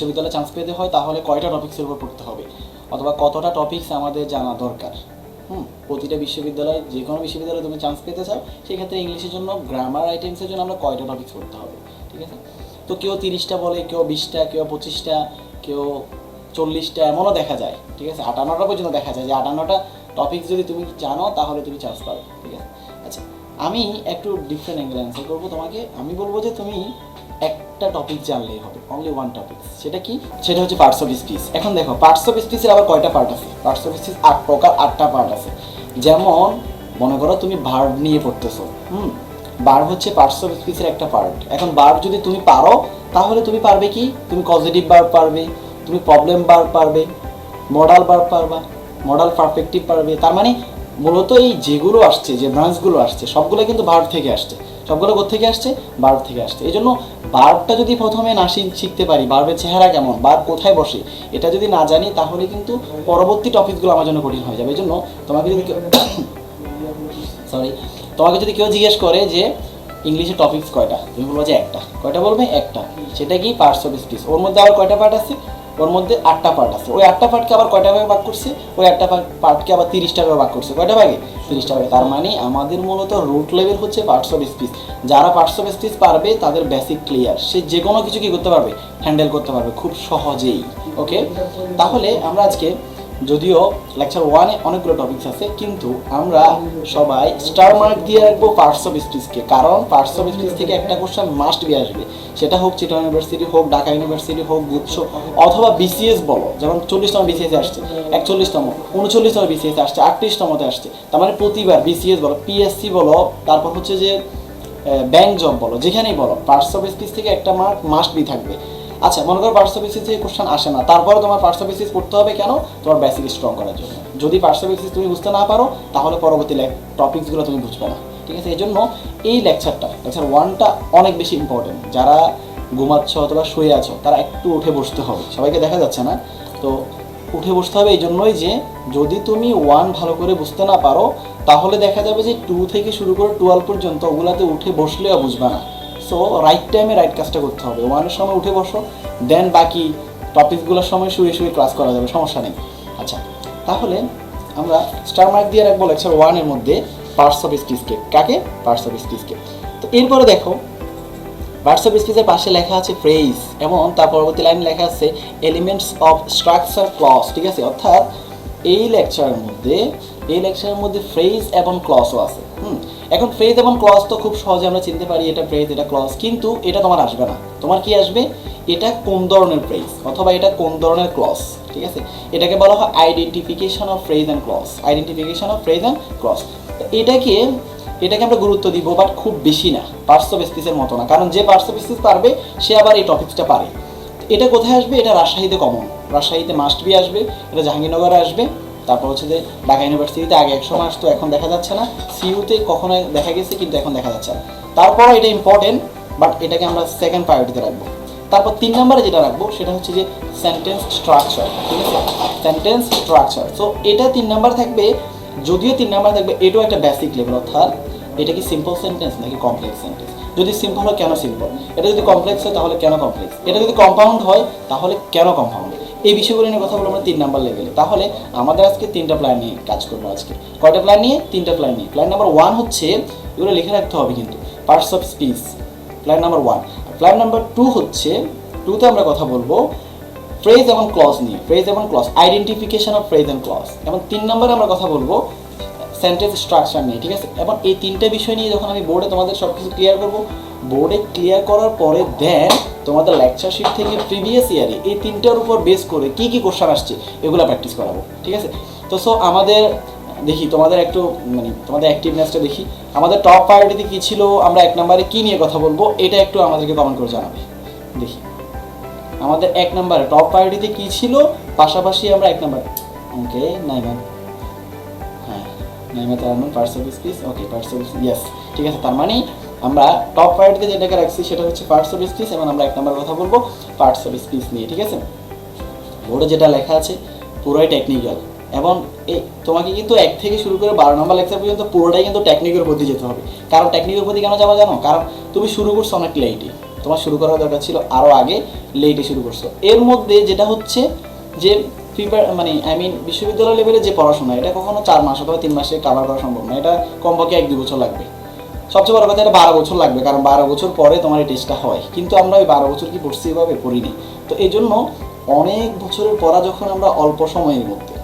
বিশ্ববিদ্যালয়ে চান্স পেতে হয় তাহলে কয়টা টপিক্সের উপর পড়তে হবে অথবা কতটা টপিক্স আমাদের জানা দরকার। প্রতিটা বিশ্ববিদ্যালয়, যে কোনো বিশ্ববিদ্যালয়ে তুমি চান্স পেতে চাও সেক্ষেত্রে ইংলিশের জন্য, গ্রামার আইটেমসের জন্য আমরা কয়টা টপিক্স পড়তে হবে, ঠিক আছে। তো কেউ 30টা বলে, কেউ 20টা, কেউ 25টা, কেউ 40টা, এমনও দেখা যায়, ঠিক আছে। 58টা পর্যন্ত দেখা যায় যে 58টা টপিক্স যদি তুমি জানো তাহলে তুমি চান্স পাবে, ঠিক আছে। আচ্ছা, আমি একটু ডিফারেন্ট অ্যাঙ্গেল অ্যান্সার করবো তোমাকে। আমি বলবো যে তুমি একটা টপিক জানলেই হবে, অনলি ওয়ান টপিক। সেটা কি? সেটা হচ্ছে পার্টস অফ স্পিচ। এখন দেখো, পার্টস অফ স্পিচের আবার কয়টা পার্ট আছে? পার্টস অফ স্পিচ 8 প্রকার, 8টা পার্ট আছে। যেমন মনে করো তুমি ভার্ব নিয়ে পড়তেছো, ভার্ব হচ্ছে পার্টস অফ স্পিচের একটা পার্ট। এখন ভার্ব যদি তুমি পারো তাহলে তুমি পারবে কি? তুমি পজিটিভ ভার্ব পারবে, তুমি প্রবলেম ভার্ব পারবে, মডাল ভার্ব পারবা, মডাল পারফেক্টিভ পারবে। তার মানে মূলত এই যেগুলো আসছে, যে ব্রাঞ্চগুলো আসছে, সবগুলো কিন্তু ভার্ব থেকে আসছে। সবগুলো কোত্থেকে আসছে? ভার্ব থেকে আসছে। এই জন্য ভার্বটা যদি প্রথমে না শিখতে পারি, ভার্বের চেহারা কেমন, ভার্ব কোথায় বসে, এটা যদি না জানি তাহলে কিন্তু পরবর্তী টপিকগুলো আমার জন্য কঠিন হয়ে যাবে। এই জন্য তোমাকে যদি তোমাকে যদি কেউ জিজ্ঞেস করে যে ইংলিশের টপিকস কয়টা, তুমি বলবো যে একটা। কয়টা বলবে? একটা। সেটা কি? Parts of speech. ওর মধ্যে আবার কয়টা পার্ট আছে? ওর মধ্যে 8টা পার্ট আছে। ওই 8টা পার্টকে আবার কয়টা ভাগে ভাগ করছে? ওই 8টা পার্টকে আবার 30টা ভাগে ভাগ করছে। কয়টা ভাগে? 30টা ভাগে। তার মানে আমাদের মূলত রুট লেভেল হচ্ছে পার্টস অফ স্পিচ। যারা পার্টস অফ স্পিচ পারবে তাদের বেসিক ক্লিয়ার, সে যে কোনো কিছু কি করতে পারবে? হ্যান্ডেল করতে পারবে খুব সহজেই। ওকে, তাহলে আমরা আজকে, যদিও লেকচার 1-এ অনেকগুলো টপিকস আছে, কিন্তু আমরা সবাই স্টার মার্ক দিয়ে রাখবো পার্টস অফ স্পিচকে। কারণ পার্টস অফ স্পিচ থেকে একটা কোশ্চেন মাস্ট বি আসবে। সেটা হোক চিটাগং ইউনিভার্সিটি, হোক ঢাকা ইউনিভার্সিটি, হোক গুচ্ছ, অথবা বিসিএস বলো। যেমন 40তম বিসিএস আসছে, 41তম, 39তম বিসিএস আসছে, 38তমতে আসছে। তার মানে প্রতিবার বিসিএস বলো, পিএসসি বলো, তারপর হচ্ছে যে ব্যাংক জব বলো, যেখানেই বলো, পার্টস অফ স্পিচ থেকে একটা মার্ক মাস্ট বি থাকবে। আচ্ছা, মনে করো পার্টস অফ স্পিচ থেকে কোশ্চেন আসে না, তারপরে তোমার পার্টস অফ স্পিচ পড়তে হবে কেন? তোমার বেসিক স্ট্রং করার জন্য। যদি পার্টস অফ স্পিচ তুমি বুঝতে না পারো তাহলে পরবর্তী টপিকসগুলো তুমি বুঝবে না, ঠিক আছে। এই জন্য এই লেকচার 1টা অনেক বেশি ইম্পর্টেন্ট। যারা ঘুমাচ্ছ অথবা শুয়ে আছো তারা একটু উঠে বসতে হবে। সবাইকে দেখা যাচ্ছে না তো, উঠে বসতে হবে। এই জন্যই যে যদি তুমি 1 ভালো করে বুঝতে না পারো তাহলে দেখা যাবে যে 2 থেকে শুরু করে 12 পর্যন্ত ওগুলাতে উঠে বসলেও বুঝবে না। সো রাইট টাইমে রাইট কাজটা করতে হবে। 1-এর সময় উঠে বসো, দেন বাকি টপিকগুলোর সময় শুয়ে শুয়ে ক্লাস করা যাবে, সমস্যা নেই। আচ্ছা, তাহলে আমরা স্টার মার্ক দিয়ে রাখবো লেকচার 1-এর মধ্যে পার্টস অফ স্পিচকে। কাকে? পার্টস অফ স্পিচকে। তো এরপরে দেখো, পার্টস অফ স্পিচের পাশে লেখা আছে ফ্রেজ, এবং তার পরবর্তী লাইনে লেখা আছে এলিমেন্টস অফ স্ট্রাকচার ক্লজ, ঠিক আছে। অর্থাৎ এই লেকচারের মধ্যে ফ্রেজ এবং ক্লজও আছে। এখন ফ্রেজ এবং ক্লজ তো খুব সহজে আমরা চিনতে পারি, এটা ফ্রেজ, এটা ক্লজ। কিন্তু এটা তোমার আসবে না। তোমার কি আসবে? এটা কোন ধরনের ফ্রেজ অথবা এটা কোন ধরনের ক্লজ, ঠিক আছে। এটাকে বলা হয় identification of phrase and clause. Identification of phrase and clause. তো এটাকে আমরা গুরুত্ব দিব, বাট খুব বেশি না, পার্টস অফ স্পিচের মতো না। কারণ যে পার্টস অফ স্পিচ পারবে সে আবার এই টপিকসটা পারে। এটা কোথায় আসবে? এটা রাজশাহীতে কমন, রাজশাহীতে মাস্ট বি আসবে, এটা জাহাঙ্গীরনগরে আসবে, তারপর হচ্ছে যে ঢাকা ইউনিভার্সিটিতে আগে 100 মাস তো এখন দেখা যাচ্ছে না, সিইউতে কখনো দেখা গেছে কিন্তু এখন দেখা যাচ্ছে না। তারপর এটা ইম্পর্টেন্ট, বাট এটাকে আমরা সেকেন্ড প্রায়োরিটিতে রাখবো। তারপর 3 নম্বরে যেটা রাখবো সেটা হচ্ছে যে সেন্টেন্স স্ট্রাকচার, ঠিক আছে, সেন্টেন্স স্ট্রাকচার। সো এটা 3 নাম্বার থাকবে। যদিও 3 নাম্বার থাকবে, এটাও একটা বেসিক লেভেল। অর্থাৎ এটা কি সিম্পল সেন্টেন্স নাকি কমপ্লেক্স সেন্টেন্স? যদি সিম্পল হয় কেন সিম্পল? এটা যদি কমপ্লেক্স হয় তাহলে কেন কমপ্লেক্স? এটা যদি কম্পাউন্ড হয় তাহলে কেন কম্পাউন্ড? এই বিষয়গুলো নিয়ে কথা বলবো আমরা 3 নাম্বার লেভেলে। তাহলে আমাদের আজকে 3টা প্ল্যান নিয়ে কাজ করবো আজকে। কয়টা প্ল্যান নিয়ে? 3টা প্ল্যান নিয়ে। প্ল্যান নাম্বার 1 হচ্ছে, এগুলো লিখে রাখতে হবে কিন্তু, parts of speech, plan number 1। Plan number 2 হচ্ছে, 2তে আমরা কথা বলবো ফ্রেজ এবং ক্লজ নিয়ে, ফ্রেজ এবং clause, identification of phrase and clause. এবং 3 নম্বরে আমরা কথা বলবো সেন্টেন্স স্ট্রাকচার নিয়ে, ঠিক আছে। এবং এই 3টে বিষয় নিয়ে যখন আমি বোর্ডে তোমাদের সব কিছু ক্লিয়ার করবো, বোর্ডে ক্লিয়ার করার পরে দেন তোমাদের লেকচার শিট থেকে প্রিভিয়াস ইয়ারে এই 3টার উপর বেস করে কী কী কোশ্চেন আসছে এগুলো প্র্যাকটিস করাবো, ঠিক আছে। তো সো আমাদের দেখি তোমাদের একটু তোমাদের অ্যাক্টিভনেসটা দেখি। আমাদের টপ প্রায়োরিটিতে কী ছিল, আমরা 1 নম্বরে কী নিয়ে কথা বলবো, এটা একটু আমাদেরকে কমেন্ট করে জানাবে। দেখি আমাদের 1 নম্বরে টপ প্রায়োরিটিতে কী ছিল, পাশাপাশি আমরা 1 নম্বরে ওকে নাইমান, হ্যাঁ নাইমা তার parts of speech, okay parts of yes, ঠিক আছে। তার মানে আমরা টপ প্রায়োরিটিতে যেটাকে রাখছি সেটা হচ্ছে পার্টস অফ স্পিচ, এবং আমরা 1 নম্বরে কথা বলবো পার্টস অফ স্পিচ নিয়ে, ঠিক আছে। বোর্ডে যেটা লেখা আছে পুরোই টেকনিক্যাল, এবং এই তোমাকে কিন্তু 1 থেকে শুরু করে 12 নম্বর লেকচার পর্যন্ত পুরোটাই কিন্তু টেকনিকের প্রতি যেতে হবে। কারণ টেকনিকের প্রতি কেন যাওয়া জানো? কারণ তুমি শুরু করছো অনেক লেটে, তোমার শুরু করার দরকার ছিল আরও আগে, লেটে শুরু করছো। এর মধ্যে যেটা হচ্ছে যে মানে বিশ্ববিদ্যালয় লেভেলে যে পড়াশোনা, এটা কখনো 4 মাস অথবা 3 মাসে কাভার করা সম্ভব না, এটা কমপক্ষে 1-2 বছর লাগবে। সবচেয়ে বড় কথা, এটা 12 বছর লাগবে, কারণ 12 বছর পরে তোমার এই টেস্টটা হয়। কিন্তু আমরা ওই 12 বছর কি পড়ছি এভাবে? পড়িনি। তো এই জন্য অনেক বছরের পড়া যখন আমরা অল্প সময়ের মধ্যে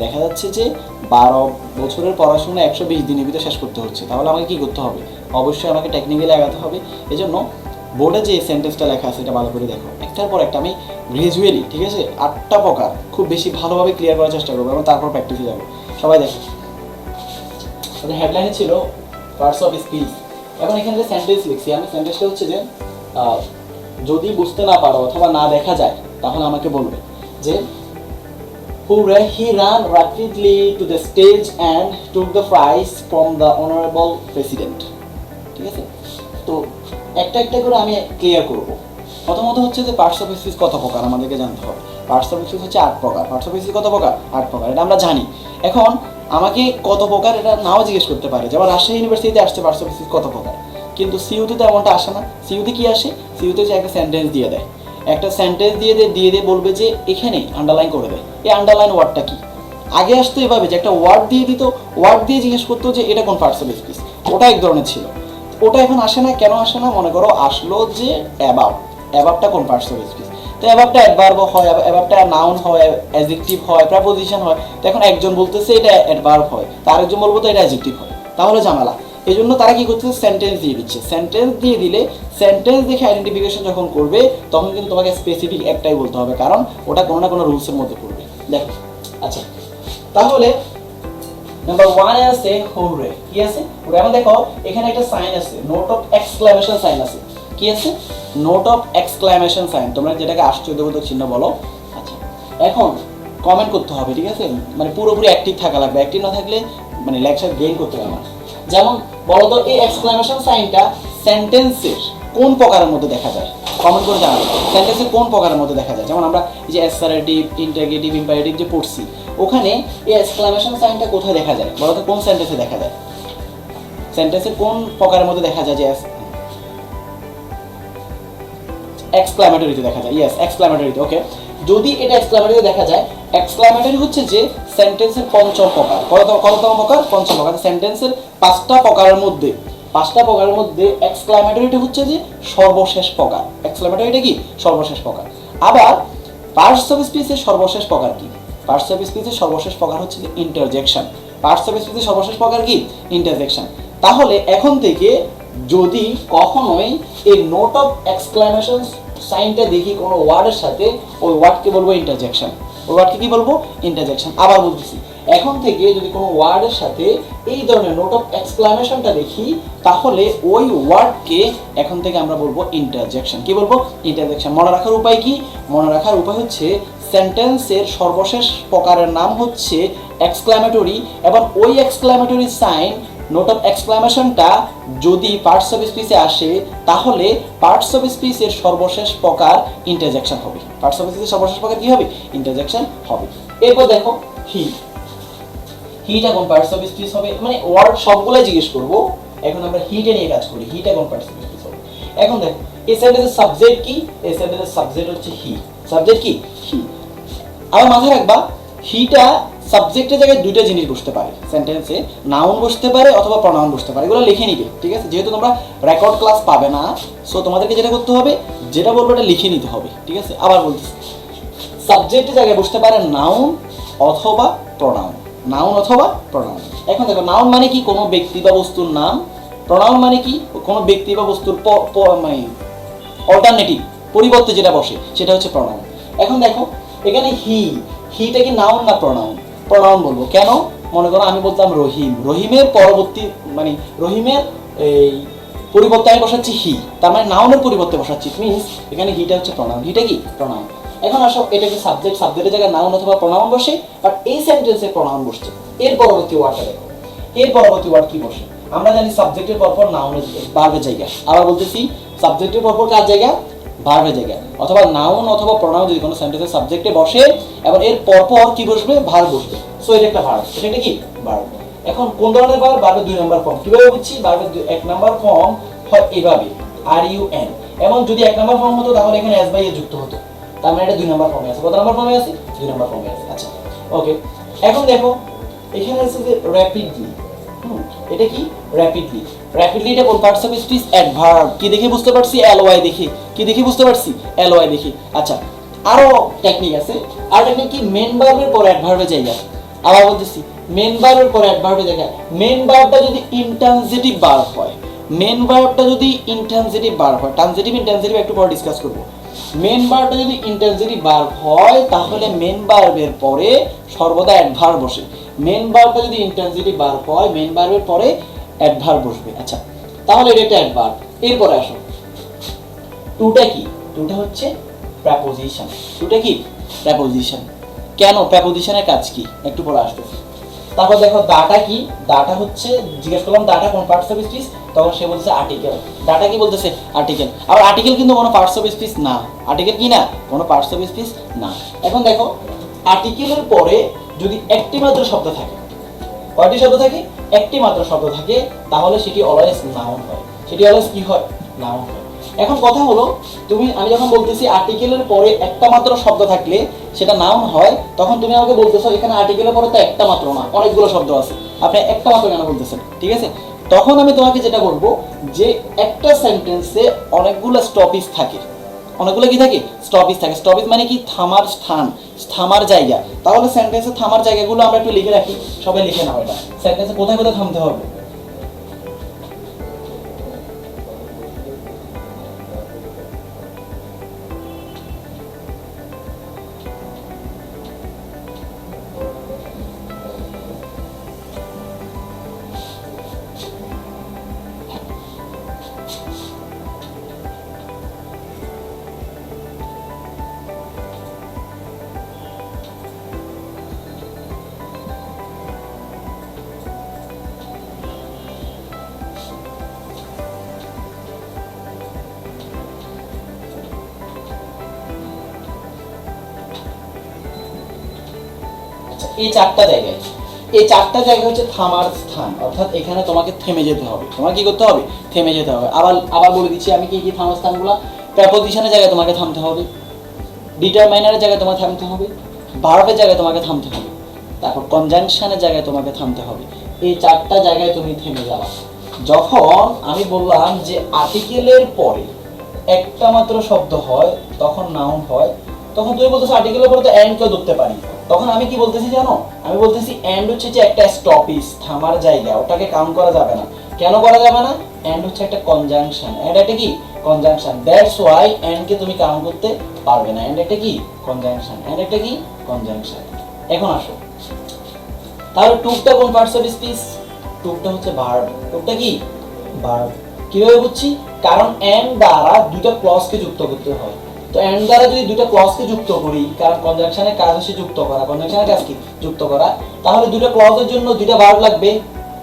দেখা যাচ্ছে যে 12 বছরের পড়াশোনা 120 দিনের ভিতরে শেষ করতে হচ্ছে, তাহলে আমাকে কী করতে হবে? অবশ্যই আমাকে টেকনিক্যালি আগাতে হবে। এই জন্য বোর্ডে যে সেন্টেন্সটা লেখা আছে এটা ভালো করে দেখো, একটার পর একটা। আমি গ্রাজুয়ালি, ঠিক আছে, 8টা প্রকার খুব বেশি ভালোভাবে ক্লিয়ার করার চেষ্টা করবো এবং তারপর প্র্যাকটিসে যাবো। সবাই দেখো, তাদের হেডলাইনে ছিল পার্টস অফ স্পিচ। এখন এখানে যে সেন্টেন্স লিখছি আমি, সেন্টেন্সটা হচ্ছে যে যদি বুঝতে না পারো অথবা না দেখা যায় তাহলে আমাকে বলবে যে he ran rapidly to the stage and took the prize from the honorable president। ঠিক আছে, তো একটা একটা করে আমি ক্লিয়ার করব। প্রথমত হচ্ছে যে পার্টস অফ স্পিচ কত প্রকার আমাদেরকে জানতে হবে। পার্টস অফ স্পিচ হচ্ছে 8 প্রকার। পার্টস অফ স্পিচ কত প্রকার? 8 প্রকার, এটা আমরা জানি। এখন আমাকে কত প্রকার এটা নাও জিজ্ঞেস করতে পারে, যেমন রাজশাহী ইউনিভার্সিটিতে আসছে পার্টস অফ স্পিচ কত প্রকার, কিন্তু সিইউতে এমনটা আসে না। সিইউতে কি আসে? সিইউতে যে একটা সেন্টেন্স দিয়ে দেয়, একটা সেন্টেন্স দিয়ে বলবে যে এখানে আন্ডারলাইন করে দেয়। এই আন্ডারলাইন ওয়ার্ডটা কি? আগে আসতো এভাবে যে একটা ওয়ার্ড দিয়ে দিত, ওয়ার্ড দিয়ে জিজ্ঞেস করতো যে এটা কোন পার্টস অফ স্পিচ। ওটা এক ধরনের ছিল, ওটা এখন আসে না। কেন আসে না? মনে করো আসলো যে অ্যাবাবটা কোন পার্টস অফ স্পিচ। তো অ্যাবাবটা অ্যাডভার্ব হয়, অ্যাবাবটা নাউন হয়, অ্যাডজেক্টিভ হয়, প্রিপোজিশন হয়। তো এখন একজন বলতেছে এটা অ্যাডভার্ব হয়, তার একজন বলবো তো এটা অ্যাডজেক্টিভ হয়, তাহলে ঝামেলা। এই জন্য তারা কি করতেছে? সেন্টেন্স দিয়ে দিচ্ছে। সেন্টেন্স দিয়ে দিলে সেন্টেন্স দেখে আইডেন্টিফিকেশন যখন করবে তখন কিন্তু তোমাকে স্পেসিফিক একটাই বলতে হবে, কারণ ওটা কোনো না কোনো রুলসের মধ্যে পড়বে। দেখো, আচ্ছা, তাহলে নাম্বার 1 আছে হুররে। কি আছে? এখন দেখো এখানে একটা সাইন আছে, নোট অফ এক্সক্লামেশন সাইন আছে। কি আছে? নোট অফ এক্সক্লামেশন সাইন, তোমরা যেটাকে আশ্চর্যবোধক চিহ্ন বলো। আচ্ছা, এখন কমেন্ট করতে হবে, ঠিক আছে, মানে পুরোপুরি অ্যাক্টিভ থাকা লাগবে। অ্যাক্টিভ না থাকলে মানে লেকচার গেইন করতে পারবে না। যেমন বলো তো, এই এক্সক্লামেশন সাইনটা সেন্টেন্সের কোন প্রকারের মধ্যে দেখা যায়? কমেন্ট করে জানাবে সেন্টেন্সের কোন প্রকারের মধ্যে দেখা যায়। যেমন আমরা এই যে অ্যাসারেটিভ, ইন্টারগেটিভ, ইম্পারেটিভ যে পড়ছি, ওখানে এই এক্সক্লামেশন সাইনটা কোথায় দেখা যায়? বলো তো কোন সেন্টেন্সে দেখা যায়? সেন্টেন্সের কোন প্রকারের মধ্যে দেখা যায় যে এক্সক্লামেটরিতে দেখা যায়? ইয়েস, এক্সক্লামেটরিতে। ওকে, যদি এটা এক্সক্লামেটরিতে দেখা যায়, এক্সক্লামেটরি হচ্ছে যে সেন্টেন্সের পঞ্চম প্রকার। কততম প্রকার? পঞ্চম প্রকার। সেন্টেন্সের 5টা প্রকারের মধ্যে এক্সক্লামেটরিটা হচ্ছে যে সর্বশেষ প্রকার। এক্সক্লামেটরিটা কি? সর্বশেষ প্রকার। আবার পার্টস অফ স্পিচের সর্বশেষ প্রকার কি? পার্টস অফ স্পিচের সর্বশেষ প্রকার হচ্ছে যে ইন্টারজেকশন। পার্টস অফ স্পিচের সর্বশেষ প্রকার কি? ইন্টারজেকশন। তাহলে এখন থেকে যদি কখনোই এই নোট অফ এক্সক্লামেশন সাইনটা দেখি কোনো ওয়ার্ডের সাথে, ওই ওয়ার্ডকে বলবো ইন্টারজেকশন। ওই ওয়ার্ডকে কি বলবো? ইন্টারজেকশন। আবার বলতেছি, এখন থেকে যদি কোনো ওয়ার্ডের সাথে এই ধরনের নোট অফ এক্সক্লামেশনটা দেখি, তাহলে ওই ওয়ার্ডকে এখন থেকে আমরা বলবো ইন্টারজেকশন। কি বলবো? ইন্টারজেকশন। মনে রাখার উপায় কি? মনে রাখার উপায় হচ্ছে সেন্টেন্সের সর্বশেষ প্রকারের নাম হচ্ছে এক্সক্লামেটরি, এবং ওই এক্সক্লামেটরি সাইন, নোট অফ এক্সক্লামেশনটা যদি পার্টস অফ স্পিচে আসে, তাহলে পার্টস অফ স্পিচের সর্বশেষ প্রকার ইন্টারজেকশন হবে। পার্টস অফ স্পিচের সর্বশেষ প্রকার কি হবে? ইন্টারজেকশন হবে। এরপর দেখো হিট এখন পার্টস অফ স্পিচ হবে, মানে ওয়ার্ড সবগুলাই জিজ্ঞেস করবো। এখন আমরা হিটে নিয়ে কাজ করি। হিট এখন পার্টস অফ স্পিচ হবে। এখন দেখো, এই সেন্টেন্সের সাবজেক্ট কি? এই সেন্টেন্সের সাবজেক্ট হচ্ছে হি। সাবজেক্ট কি? হি। আবার মাথায় রাখবা, হিটা সাবজেক্টের জায়গায় দুইটা জিনিস বসতে পারে সেন্টেন্সে, নাউন বসতে পারে অথবা প্রনাউন বসতে পারে। এগুলো লিখে নিবে, ঠিক আছে? যেহেতু তোমরা রেকর্ড ক্লাস পাবে না, সো তোমাদেরকে যেটা করতে হবে, যেটা বলবো এটা লিখে নিতে হবে, ঠিক আছে? আবার বলতেছি, সাবজেক্টের জায়গায় বসতে পারে নাউন অথবা প্রনাউন। নাউন অথবা প্রনাউন। এখন দেখো, নাউন মানে কি? কোনো ব্যক্তি বা বস্তুর নাম। প্রনাউন মানে কি? কোনো ব্যক্তি বা বস্তুর মানে অল্টারনেটিভ, পরিবর্তে যেটা বসে সেটা হচ্ছে প্রনাউন। এখন দেখো এখানে হিটা কি নাউন না প্রনাউন? প্রনাউন বলবো। কেন? মনে করো আমি বলতাম রহিম, রহিমের পরবর্তী মানে রহিমের এই পরিবর্তে আমি বসাচ্ছি হি, তার মানে নাউনের পরিবর্তে বসাচ্ছি, মিনস এখানে হিটা হচ্ছে প্রনাউন। হিটা কি? প্রনাউন। এখন আসো, এটা কি সাবজেক্ট? সাবজেক্টের জায়গায় নাউন অথবা প্রনাউন বসে, বাট এই সেন্টেন্সে প্রনাউন বসছে। এর পরবর্তী ওয়ার্ডটা দেখো, এর পরবর্তী ওয়ার্ড কি বসে? আমরা জানি সাবজেক্টের পরপর নাউনের ভার্বের জায়গা। আবার বলতেছি, সাবজেক্টের পরপর কার জায়গা? ভার্বের জায়গা। অথবা নাউন অথবা প্রনাউন যদি কোনো সেন্টেন্সের সাবজেক্টে বসে, এবং এর পরপর কি বসবে? ভার্ব বসবে। সো এটা একটা ভার্ব। এটা একটা কি? ভার্ব। এখন কোন ধরনের ভার্ব? ভার্বের 2 নম্বর ফর্ম। কিভাবে বুঝছি? ভার্বের 1 নম্বর ফর্ম হয় এভাবে, আর ইউ এন। এবং যদি 1 নাম্বার ফর্ম হতো তাহলে এখানে এস বাই এ যুক্ত হতো, তার মানে এটা 2 নাম্বার ফর্মে আছে। কত নাম্বার ফর্মে আছে? 2 নাম্বার ফর্মে আছে। আচ্ছা ওকে, এখন দেখো এখানে আছে যে র্যাপিডলি। এটা কি? র্যাপিডলি। র্যাপিডলি এটা কোন পার্টস অফ স্পিচ? অ্যাডভার্ব। কি দেখে বুঝতে পারছি? এলওয়াই দেখে। কি দেখে বুঝতে পারছি? এলওয়াই দেখে। আচ্ছা আরো টেকনিক আছে। আর টেকনিক কি? মেন ভার্বের পরে অ্যাডভার্বে জায়গা। আবার বলতেছি, মেন ভার্বের পরে অ্যাডভার্বে জায়গা। মেন ভার্বটা যদি ইনট্রানজিটিভ ভার্ব হয়, মেন ভার্বটা যদি ইনট্রানজিটিভ ভার্ব হয়, ট্রানজিটিভ ইনট্রানজিটিভ একটু পরে ডিসকাস করব। মেন ভার্বটা যদি ইনট্রানজিটিভ ভার্ব হয় তাহলে মেন ভার্বের পরে সর্বদা অ্যাডভার্ব বসে। মেন ভার্বটা যদি ইনট্রানজিটিভ ভার্ব হয়, মেন ভার্বের পরে অ্যাডভার্ব বসবে। আচ্ছা তাহলে এটা একটা অ্যাডভার্ব। এরপরে আসো, টুটা কি? টুটা হচ্ছে প্রেপোজিশন। টুটা কি? প্রেপোজিশন। কেন? প্রেপোজিশনের কাজ কি একটু পরে আসবে। তারপর দেখো দাটা কি? দাটা হচ্ছে, জিজ্ঞেস করলাম দাটা কোন পার্টস অফ স্পিচ, তখন সে বলতেছে আর্টিকেল। দাটা কি বলতেছে? আর্টিকেল। আবার আর্টিকেল কিন্তু কোনো পার্টস অফ স্পিচ না। আর্টিকেল কি না? কোনো পার্টস অফ স্পিচ না। এখন দেখো আর্টিকেলের পরে যদি একটি মাত্র শব্দ থাকে, কয়টি শব্দ থাকে? একটি মাত্র শব্দ থাকে, তাহলে সেটি অলওয়েজ নাউন হয়। সেটি অলওয়েজ কি হয়? নাউন হয়। এখন কথা হলো, আমি যখন বলতেছি আর্টিকেলের পরে একটা মাত্র শব্দ থাকলে সেটা নাউন হয়, তখন তুমি আমাকে বলতেছো এখানে আর্টিকেলের পরে তো একটা মাত্র না, অনেকগুলো শব্দ আছে, আপনি একটা মাত্র কেন বলতেছেন? ঠিক আছে, তখন আমি তোমাকে যেটা বলবো যে একটা সেন্টেন্সে অনেকগুলো স্টপেজ থাকে। অনেকগুলো কি থাকে? স্টপেজ থাকে। স্টপেজ মানে কি? থামার স্থান, থামার জায়গা। তাহলে সেন্টেন্সে থামার জায়গাগুলো আমরা একটু লিখে রাখি, সবাই লিখে নাও এটা। সেন্টেন্সে কোথায় কোথায় থামতে হবে? এই চারটা জায়গায়, এই চারটা জায়গা হচ্ছে থামার স্থান, অর্থাৎ এখানে তোমাকে থেমে যেতে হবে। তোমার কি করতে হবে? থেমে যেতে হবে। আবার আবার বলে দিচ্ছি আমি কি কি থামার স্থানগুলো। প্রেপোজিশনের জায়গায় তোমাকে থামতে হবে, ডিটারমাইনারের জায়গায় তোমাকে থামতে হবে, ভার্বের জায়গায় তোমাকে থামতে হবে, তারপর কনজাংশনের জায়গায় তোমাকে থামতে হবে। এই চারটা জায়গায় তুমি থেমে যাবা। যখন আমি বললাম যে আর্টিকেলের পরে একটা মাত্র শব্দ হয় তখন নাউন হয়, তখন তুমি বলতেছো আর্টিকেলের পরে তো এন্ড কেও ধরতে পারি, তখন আমি কি বলতেছি জানো? আমি বলতেছি এন্ড হচ্ছে যে একটা স্টপেজ, থামার জায়গা, ওটাকে কাউন্ট করা যাবে না। কেন করা যাবে না? এন্ড হচ্ছে একটা কনজাংশন। এন্ড একটা কি? কনজাংশন। দ্যাটস ওয়াই এন্ড কে তুমি কাউন্ট করতে পারবে না। এন্ড একটা কি? কনজাংশন। এন্ড একটা কি? কনজাংশন। এখন আসো, তাহলে টুকটা কোন পার্টস অফ স্পিচ? টুকটা হচ্ছে ভার্ব। টুকটা কি? ভার্ব। কিভাবে বুঝছি? কারণ এন্ড দ্বারা দুটো ক্লজকে যুক্ত করতে হয়। তো এন্ড দ্বারা যদি দুটো ক্লজকে যুক্ত করি, কারণ কনজাংশনের কাজ হচ্ছে যুক্ত করা, কনজাংশনের কাজ কি? যুক্ত করা। তাহলে দুটো ক্লজের জন্য দুটো ভার্ব লাগবে।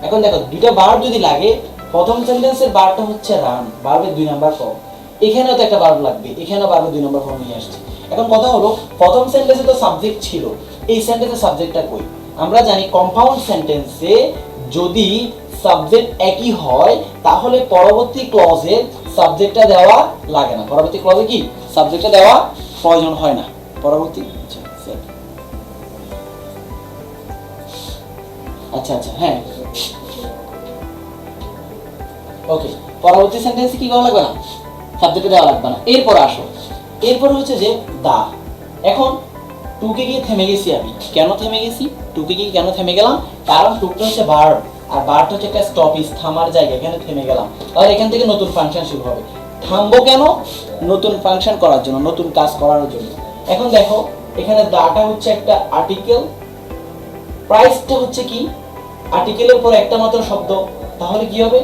এখন দেখো দুটো ভার্ব যদি লাগে, প্রথম সেন্টেন্সের ভার্বটা হচ্ছে রান, ভার্বের 2 নাম্বার ফর্ম। এখানেও তো একটা ভার্ব লাগবে, এখানেও ভার্বের 2 নাম্বার ফর্ম নিয়ে আসছে। এখন কথা হলো, প্রথম সেন্টেন্সে তো সাবজেক্ট ছিল, এই সেন্টেন্সের সাবজেক্টটা কই? আমরা জানি কম্পাউন্ড সেন্টেন্সে যদি সাবজেক্ট একই হয় তাহলে পরবর্তী ক্লজে সাবজেক্টটা দেওয়া লাগে না। পরবর্তী ক্লজে কি? সাবজেক্টটা দেওয়া প্রয়োজন হয় না। পরবর্তী আচ্ছা আচ্ছা হ্যাঁ ওকে, পরবর্তী সেন্টেন্সে কি করা লাগবে না? সাবজেক্টটা দেওয়া লাগবে না। এরপর আসো, এরপর হচ্ছে যে দা। এখন টুকে গিয়ে থেমে গেছি আমি। কেন থেমে গেছি? টুকে গিয়ে কেন থেমে গেলাম? কারণ টুকটা হচ্ছে ভার্ব, আর ভার্বটা হচ্ছে একটা স্টপেজ, থামার জায়গা। এখানে থেমে গেলাম, তাহলে এখান থেকে নতুন ফাংশন শুরু হবে। থামবো কেন? নতুন ফাংশন করার জন্য, নতুন কাজ করার জন্য। এখন দেখো এখানে দাটা হচ্ছে একটা আর্টিকেল, প্রাইসটা হচ্ছে কি? আর্টিকেলের পর একটা মাত্র শব্দ, তাহলে কি হবে?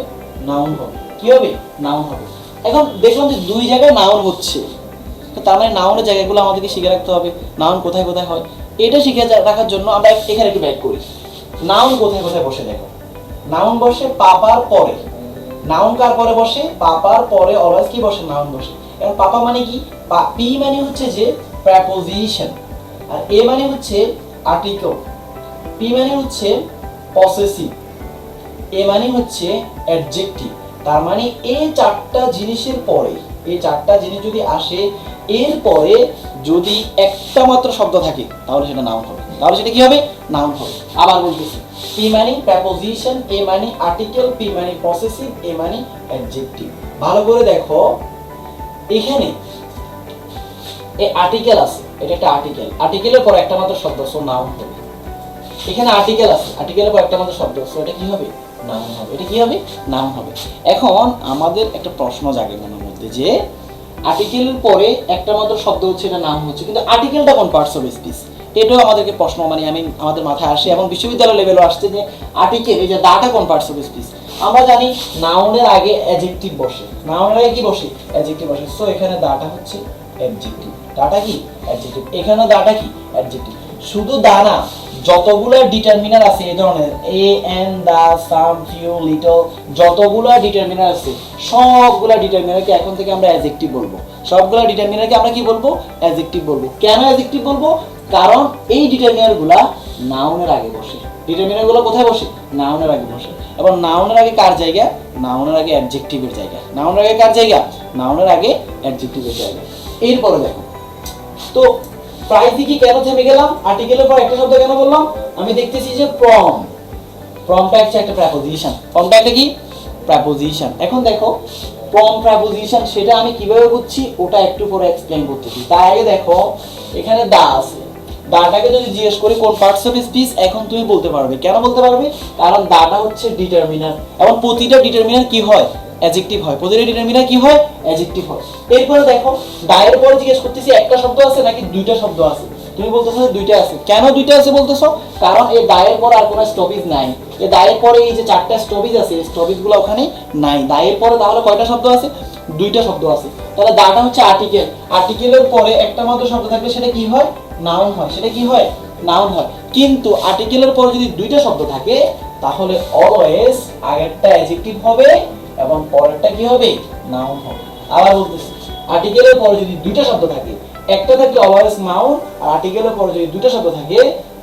নাউন হবে। কি হবে? নাউন হবে। এখন দেখলাম যে দুই জায়গায় নাউন হচ্ছে, তো তার মানে নাউনের জায়গাগুলো আমাদেরকে শিখে রাখতে হবে। নাউন কোথায় কোথায় হয় এটা শিখে রাখার জন্য আমরা এখানে একটু ব্যাক করি। নাউন কোথায় কোথায় বসে দেখো। নাউন বসে পাপার পরে। নাউন কার পরে বসে? পাপার পরে অলওয়েজ কি বসে? নাউন বসে। এখন পাপা মানে কি? পি মানে হচ্ছে যে প্রেপোজিশন, আর এ মানে হচ্ছে আর্টিকেল, পি মানে হচ্ছে পসেসিভ, এ মানে হচ্ছে অ্যাডজেক্টিভ, তার মানে এই চারটা জিনিসের পরে, এই চারটা জিনিস যদি আসে এরপরে যদি একটা মাত্র শব্দ থাকে তাহলে সেটা নাউন হবে। তাহলে সেটা কি হবে? নাউন হবে। আবার বলতেছি, পি মানে প্রেপোজিশন, এ মানে আর্টিকেল, পি মানে পসেসিভ, এ মানে অ্যাডজেক্টিভ। ভালো করে দেখো, এখানে এই আর্টিকেল আছে, এটা একটা আর্টিকেল, আর্টিকেলের পর একটা মাত্র শব্দ, সো নাউন হবে। এখানে আর্টিকেল আছে, আর্টিকেলের পর একটা মাত্র শব্দ, সো এটা কি হবে? নাউন হবে। এটা কি হবে? নাউন হবে। এখন আমাদের একটা প্রশ্ন জাগে মনের মধ্যে যে আর্টিকেলের পরে একটা মাত্র শব্দ হচ্ছে, এটা নাউন হচ্ছে, কিন্তু আর্টিকেলটা কোন পার্টস অফ স্পিচ? এটাও আমাদেরকে প্রশ্ন মানে আমাদের মাথায় আসে এবং বিশ্ববিদ্যালয় লেভেলও আসছে যে আর্টিকেল, এই যে দাটা কোন পার্টস অফ স্পিচ? আমরা জানি নাউনের আগে অ্যাডজেক্টিভ বসে, নাউনের আগে কি বসে? অ্যাডজেক্টিভ বসে। সো এখানে দাটা হচ্ছে অ্যাডজেক্টিভ, দাটা কি? অ্যাডজেক্টিভ। এখানে দাটা কি? অ্যাডজেক্টিভ। শুধু দা না, যতগুলো ডিটারমিনার আছে এই ধরনের, এ, এন, দা, সাম, ফিউ, লিটল, যতগুলো ডিটারমিনার আছে সবগুলা ডিটারমিনারকে এখন থেকে আমরা অ্যাডজেক্টিভ বলবো। সবগুলা ডিটারমিনারকে আমরা কি বলবো? অ্যাডজেক্টিভ বলবো। কেন অ্যাডজেক্টিভ বলবো? কারণ এই ডিটারমিনারগুলা নাউনের আগে বসে। ডিটারমিনারগুলো কোথায় বসে? নাউনের আগে বসে। এবং নাউনের আগে কার জায়গা? নাউনের আগে অ্যাডজেক্টিভের জায়গা। নাউনের আগে কার জায়গা? নাউনের আগে অ্যাডজেক্টিভের জায়গা। এরপরে দেখো তো প্রায় দিকে কেন থেমে গেলাম? আর্টিকেলের পর একটা শব্দ কেন বললাম? আমি দেখতেছি যে ফ্রম, ফ্রমটা হচ্ছে একটা প্রেপোজিশন, ফ্রমটা একটা কি? প্রেপোজিশন। এখন দেখো ফ্রম প্রেপোজিশন সেটা আমি কিভাবে বুঝছি ওটা একটু পরে এক্সপ্লেইন করতেছি। তার আগে দেখো এখানে দা আছে, দাটাকে যদি জিজ্ঞেস করি কোন পার্টস অফ স্পিচ, এখন তুমি বলতে পারবে। কেন বলতে পারবে? কারণ দাটা হচ্ছে ডিটারমিনার এবং প্রতিটা ডিটারমিনার কি হয়? অ্যাডজেক্টিভ হয়। প্রতিটা ডিটারমিনার কি হয়? অ্যাডজেক্টিভ হয়। এরপরে দেখো ডায়ের পরে জিজ্ঞেস করতেছি একটা শব্দ আছে নাকি দুইটা শব্দ আছে, তুমি বলতেছো দুইটা আছে। কেন দুইটা আছে বলতেছো? কারণ এই দায়ের পর আর কোনো স্টপেজ নাই। এই দায়ের পরে এই যে চারটা স্টপেজ আছে, এই স্টপেজগুলো ওখানে নাই। দায়ের পরে তাহলে কয়টা শব্দ আছে? দুইটা শব্দ আছে। তাহলে দাটা হচ্ছে আর্টিকেল, আর্টিকেলের পরে একটা মাত্র শব্দ থাকলে সেটা কি হয়? নাউন হয়। সেটা কি হয়? নাউন হয়। কিন্তু আর্টিকেলের পরে যদি দুইটা শব্দ থাকে তাহলে অলওয়েজ আগেরটা অ্যাডজেক্টিভ হবে এবং পরেরটা কি হবে? নাউন হবে। আবার বলতেছি, আর্টিকেলের পরে যদি দুইটা শব্দ থাকে, একটা থাকলে অলওয়েজ নাউন, আর আর্টিকেলের পরে যদি দুইটা শব্দ থাকে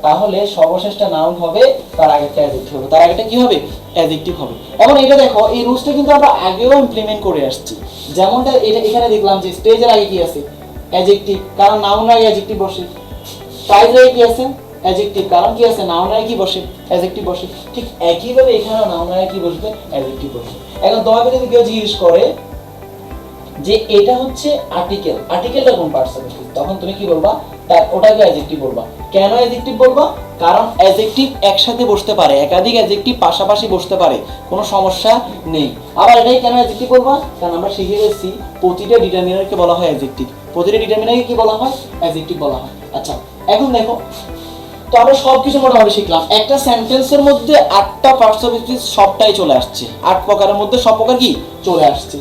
তাহলে সর্বশেষটা নাউন হবে, তার আগেরটা অ্যাডজেক্টিভ হবে। তার আগেরটা কি হবে? অ্যাডজেক্টিভ হবে। এবং এটা দেখো এই রুলসটা কিন্তু আমরা আগেও ইমপ্লিমেন্ট করে আসছি। যেমনটা এটা এখানে দেখলাম যে স্টেজের আগে কি আছে? অ্যাডজেক্টিভ, কারণ নাউনের আগে অ্যাডজেক্টিভ বসে। প্রাইজের আগে কি আছে? অ্যাডজেক্টিভ, কারণ কি আছে? নাউনের আগে কি বসে? অ্যাডজেক্টিভ বসে। ঠিক একইভাবে এখানেও নাউনের আগে কি বসবে? অ্যাডজেক্টিভ বসবে। এখন তোমাকে যদি কেউ জিজ্ঞেস করে যে এটা হচ্ছে আর্টিকেল, আর্টিকেলটা কোন পার্টস অফ স্পিচ, তখন তুমি কি বলবা? তার ওটাকে অ্যাডজেক্টিভ বলবা। কেন অ্যাডজেক্টিভ বলবা? কারণ অ্যাডজেক্টিভ একসাথে বসতে পারে, একাধিক অ্যাডজেক্টিভ পাশাপাশি বসতে পারে, কোনো সমস্যা নেই। আবার এটাই কেন অ্যাডজেক্টিভ বলবা? কারণ আমরা শিখে গেছি প্রতিটা ডিটারমিনারকে বলা হয় অ্যাডজেক্টিভ। প্রতিটা ডিটারমিনারকে কি বলা হয়? অ্যাডজেক্টিভ বলা হয়। আচ্ছা এখন দেখো তো আমরা সবকিছু মোটামুটি শিখলাম। একটা সেন্টেন্সের মধ্যে 8টা পার্টস অফ স্পিচ সবটাই চলে আসছে, 8 প্রকারের মধ্যে সব প্রকার কি চলে আসছে।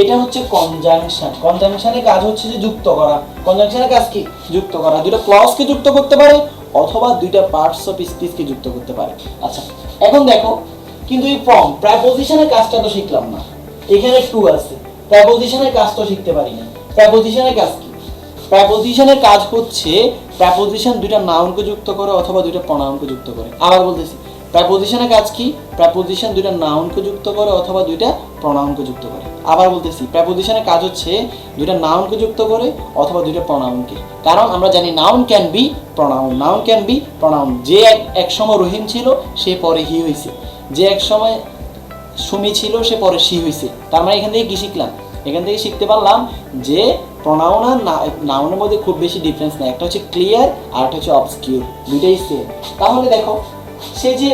এটা হচ্ছে কনজাংশন। কনজাংশনের কাজ হচ্ছে যে যুক্ত করা। কনজাংশনের কাজ কি? যুক্ত করা। দুটো ক্লজকে যুক্ত করতে পারে অথবা দুইটা পার্টস অফ স্পিচকে যুক্ত করতে পারে। আচ্ছা এখন দেখো কিন্তু এই ফ্রম প্রেপোজিশনের কাজটা তো শিখলাম না। এখানে টু আছে, প্রেপোজিশনের কাজ তো শিখতে পারি না। প্রেপোজিশনের কাজ কি? প্রেপোজিশনের কাজ হচ্ছে প্রেপোজিশন দুইটা নাউনকে যুক্ত করে অথবা দুইটা প্রনাউনকে যুক্ত করে। আবার বলতেছি, প্রেপোজিশনের কাজ কি? প্রেপোজিশন দুইটা নাউনকে যুক্ত করে অথবা দুইটা প্রনাউনকে যুক্ত করে। আবার বলতেছি, প্রেপোজিশনের কাজ হচ্ছে দুইটা নাউনকে যুক্ত করে অথবা দুইটা প্রনাউনকে। কারণ আমরা জানি noun can be pronoun, noun can be pronoun. যে এক সময় রহিম ছিল সে পরে হি হয়েছে, যে এক সময় সুমি ছিল সে পরে সি হয়েছে। তার মানে এখান থেকে কি শিখলাম? এখান থেকে শিখতে পারলাম যে প্রনাউন আর নাউনের মধ্যে খুব বেশি ডিফারেন্স নেই। একটা হচ্ছে ক্লিয়ার আর একটা হচ্ছে অবস্কিউর, দুইটাই সেম। তাহলে দেখো সে যে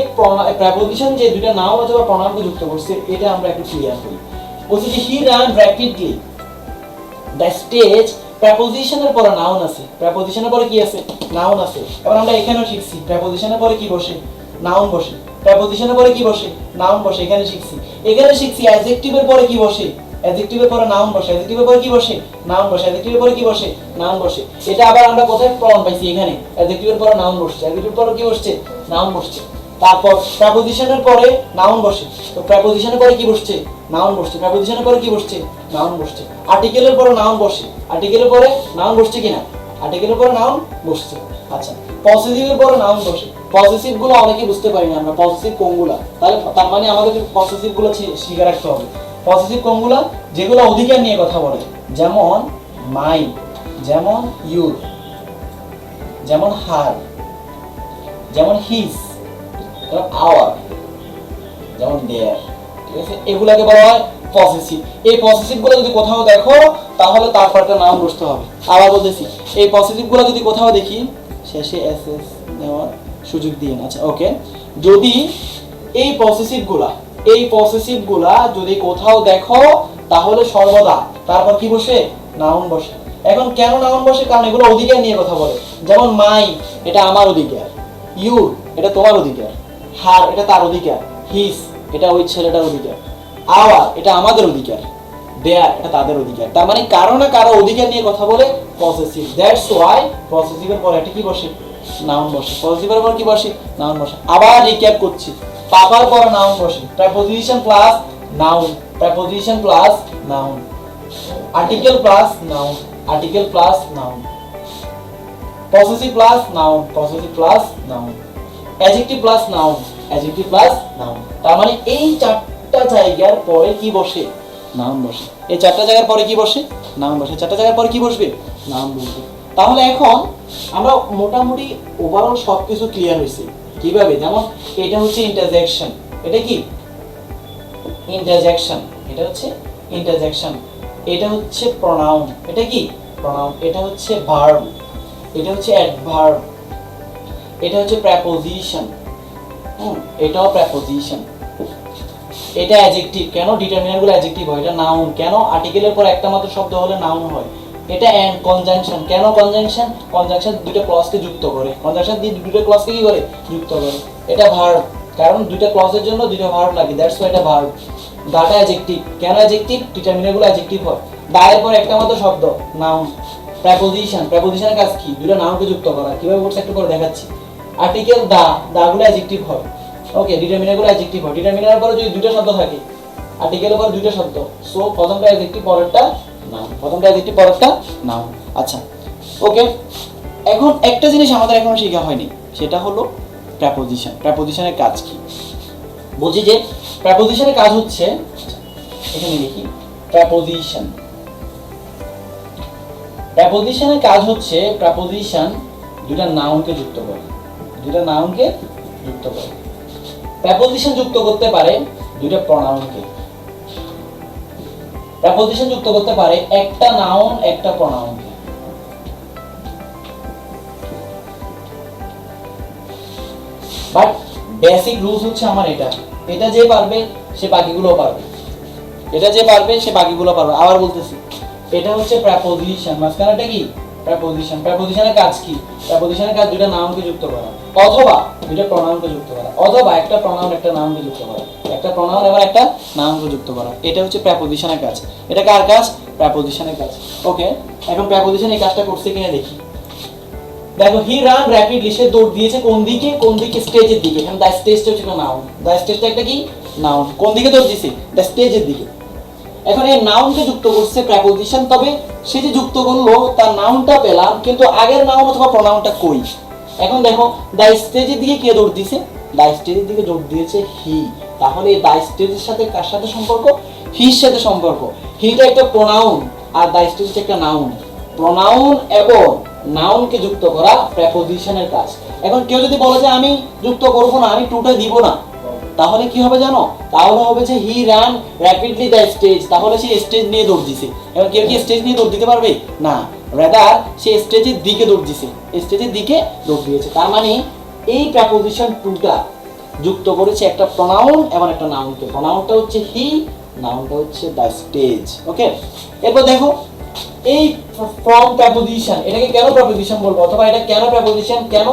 প্রেপোজিশন যে দুইটা নাউন অথবা প্রনাউনকে যুক্ত করছে এটা আমরা একটু ক্লিয়ার করি। বলছি যে he ran rapidly the stage, প্রেপোজিশনের পরে নাউন আছে, প্রেপোজিশনের পরে কি আছে? নাউন আছে। এবার আমরা এখানেও শিখছি প্রেপোজিশনের পরে কি বসে? নাউন বসে। প্রেপোজিশনের পরে কি বসে? নাউন বসে। এখানে শিখছি অ্যাডজেক্টিভের পরে কি বসে? অ্যাডজেক্টিভের পরে নাউন বসে। অ্যাডজেক্টিভের পরে কি বসে? নাউন বসে। অ্যাডজেক্টিভের পরে কি বসে? নাউন বসে। এটা আবার আমরা কোথায় প্রমাণ পাইছি? এখানে অ্যাডজেক্টিভের পরে নাউন বসছে, অ্যাডজেক্টিভের পরে কি বসছে? নাউন বসছে। তারপর প্রেপোজিশনের পরে নাউন বসে, তো প্রেপোজিশনের পরে কি বসছে? নাউন বসছে। প্রেপোজিশনের পরে কি বসছে? নাউন বসছে। আর্টিকেলের পরে নাউন বসে, আর্টিকেলের পরে নাউন বসছে কিনা? আর্টিকেলের পরে নাউন বসছে। আচ্ছা পসেসিভের পরে নাউন বসে। পসেসিভ গুলো অনেকে বুঝতে পারি না আমরা, পসেসিভ কোনগুলা, তাহলে তার মানে আমাদের পসেসিভ গুলো শিখে রাখতে হবে। পসেসিভ কোনগুলো? যেগুলো অধিকার নিয়ে কথা বলে, যেমন মাই, যেমন ইউর, যেমন হার, যেমন হিজ, যেমন আওয়ার, যেমন দেয়ার। ঠিক আছে, এগুলাকে বলা হয় পসেসিভ। এই পসেসিভ গুলো যদি কোথাও দেখো তাহলে তারপর একটা নাউন বসতে হবে। আবার বলতেছি, এই পসেসিভ গুলো যদি কোথাও দেখি শেষে এস এস নেওয়ার সুযোগ দিয়ে না। আচ্ছা ওকে, যদি এই পসেসিভ গুলা যদি কোথাও দেখো তাহলে সর্বদা তারপর কি বসে? নাউন বসে। এখন কেন নাউন বসে? কারণ এগুলো অধিকার নিয়ে কথা বলে। যেমন মাই, এটা আমার অধিকার, ইউর, এটা তোমার অধিকার, হার, এটা তার অধিকার, হিস, এটা ওই ছেলেটার অধিকার, আওয়ার, এটা আমাদের অধিকার, দেয়ার, এটা তাদের অধিকার। তার মানে কারো না কারো অধিকার নিয়ে কথা বলে পসেসিভ। দ্যাটস ওয়াই পসেসিভের পরে একটা কি বসে? নাউন বসে। পসেসিভের পর কি বসে? নাউন বসে। আবার রিক্যাপ করছি, পাপার পরে নাউন বসে, preposition plus noun, preposition plus noun, article plus noun, article plus noun, possessive plus noun, possessive plus noun, adjective plus noun, adjective plus noun. তার মানে এই চারটা জায়গার পরে কি বসে? নাউন বসে। এই চারটা জায়গার পরে কি বসে? নাউন বসে। চারটা জায়গার পরে কি বসবে? নাউন বসবে। তাহলে এখন আমরা মোটামুটি ওভারঅল সবকিছু ক্লিয়ার হয়েছে। কিভাবে? যেমন এটা হচ্ছে ইন্টারজেকশন। এটা কি? ইন্টারজেকশন। এটা হচ্ছে ইন্টারজেকশন। এটা হচ্ছে প্রনাউন। এটা কি? প্রনাউন। এটা হচ্ছে ভার্ব। এটা হচ্ছে অ্যাডভার্ব। এটা হচ্ছে প্রেপোজিশন। এটাও প্রেপোজিশন। এটা অ্যাডজেক্টিভ। কেন? ডিটারমিনার গুলো অ্যাডজেক্টিভ হয়। এটা নাউন। কেন? আর্টিকেলের পর একটা মাত্র শব্দ হলে নাউন হয়। এটা এন্ড কনজাংশন। কেন কনজাংশন? কনজাংশন দুটো ক্লজকে যুক্ত করে। কনজাংশন দিয়ে দুটো ক্লজকে কি করে? যুক্ত করে। এটা ভার্ব, কারণ দুটো ক্লজের জন্য দুটো ভার্ব লাগে, দ্যাটস ওয়াই এটা ভার্ব। দাটা অ্যাডজেক্টিভ। কেন অ্যাডজেক্টিভ? ডিটারমিনার গুলো অ্যাডজেক্টিভ হয়। দায়ের পর একটা মাত্র শব্দ, নাউন। প্রেপোজিশন। প্রেপোজিশনের কাজ কি? দুটো নাউনকে যুক্ত করা। কিভাবে করছে একটু পরে দেখাচ্ছি। আর্টিকেল দা গুলো অ্যাডজেক্টিভ হয়। ওকে, ডিটারমিনার গুলো অ্যাডজেক্টিভ হয়। ডিটারমিনার পরে যদি দুটো শব্দ থাকে, আর্টিকেলের পর দুটো শব্দ, সো প্রথমটা অ্যাডজেক্টিভ, পরেরটা নাউন। প্রথমটা অ্যাডজেক্টিভ, পরেরটা নাউন। আচ্ছা ওকে, এখন একটা জিনিস আমাদের এখনো শেখা হয়নি, সেটা হলো প্রেপোজিশন। প্রেপোজিশনের কাজ কি? বলছি যে প্রেপোজিশনের কাজ হচ্ছে, এখানে লিখি প্রেপোজিশন। প্রেপোজিশনের কাজ হচ্ছে, প্রেপোজিশন দুটা নাউনকে যুক্ত করে। দুটা নাউনকে যুক্ত করে। প্রেপোজিশন যুক্ত করতে পারে দুইটা প্রনাউনকে। প্রেপোজিশন যুক্ত করতে পারে একটা নাউন একটা প্রনাউনকে। বাট বেসিক রুলস হচ্ছে আমার এটা, এটা যে পারবে সে বাকিগুলো পারবে, এটা যে পারবে সে বাকিগুলো পারবে। আবার বলতেছি, এটা হচ্ছে প্রেপোজিশন, মাঝখানেটা কি? প্রেপোজিশন। প্রেপোজিশনের কাজ কি? প্রেপোজিশনের কাজ দুইটা নাউনকে যুক্ত করা, অথবা দুইটা প্রনাউনকে যুক্ত করা, অথবা একটা প্রনাউন একটা নাউনকে যুক্ত করা, একটা প্রনাউন এবং একটা নাউনকে যুক্ত করা। এটা হচ্ছে প্রেপোজিশনের কাজ। এটা কার কাজ? প্রেপোজিশনের কাজ। ওকে, এখন প্রেপোজিশন এই কাজটা করছে কিনা দেখি। দেখো, হি রান র‍্যাপিডলি, সে দৌড় দিয়েছে কোন দিকে? কোন দিকে? স্টেজের দিকে। এখানে দ্য স্টেজটা হচ্ছে একটা নাউন। দ্য স্টেজটা একটা কি? নাউন। কোন দিকে দৌড় দিয়েছে? দ্য স্টেজের দিকে। এখন এই নাউনকে যুক্ত করছে প্রেপোজিশন, তবে সে যে যুক্ত করলো তার নাউনটা পেলাম, কিন্তু আগের নাউন অথবা প্রনাউনটা কই? এখন দেখো, দ্য স্টেজের দিকে কে দৌড় দিয়েছে? দ্য স্টেজের দিকে দৌড় দিয়েছে হি। তাহলে এই দ্য স্টেজের সাথে কার সাথে সম্পর্ক? হির সাথে সম্পর্ক। হিটা একটা প্রনাউন আর দ্য স্টেজ হচ্ছে একটা নাউন। প্রনাউন এবং নাউনকে যুক্ত করা প্রেপোজিশনের কাজ। এখন কেউ যদি বলে যে আমি যুক্ত করব না, আমি টুটা দিব না, তাহলে কি হবে জানো? তাহলে হবে যে he ran rapidly the stage. তাহলে সে স্টেজ নিয়ে দৌড় দিছে। এবার কেউ কি স্টেজ নিয়ে দৌড় দিতে পারবে? না, রাদার সে স্টেজের দিকে দৌড় দিছে, স্টেজের দিকে দৌড় দিয়েছে। তার মানে এই প্রেপোজিশন টুটা যুক্ত করেছে একটা প্রনাউন এবং একটা নাউনকে। প্রনাউনটা হচ্ছে হি, নাউনটা হচ্ছে দ্য স্টেজ। ওকে, এরপর দেখো, এই ফ্রম প্রেপোজিশন, এটাকে কেন প্রেপোজিশন বলবো, অথবা এটা কেন প্রেপোজিশন, কেন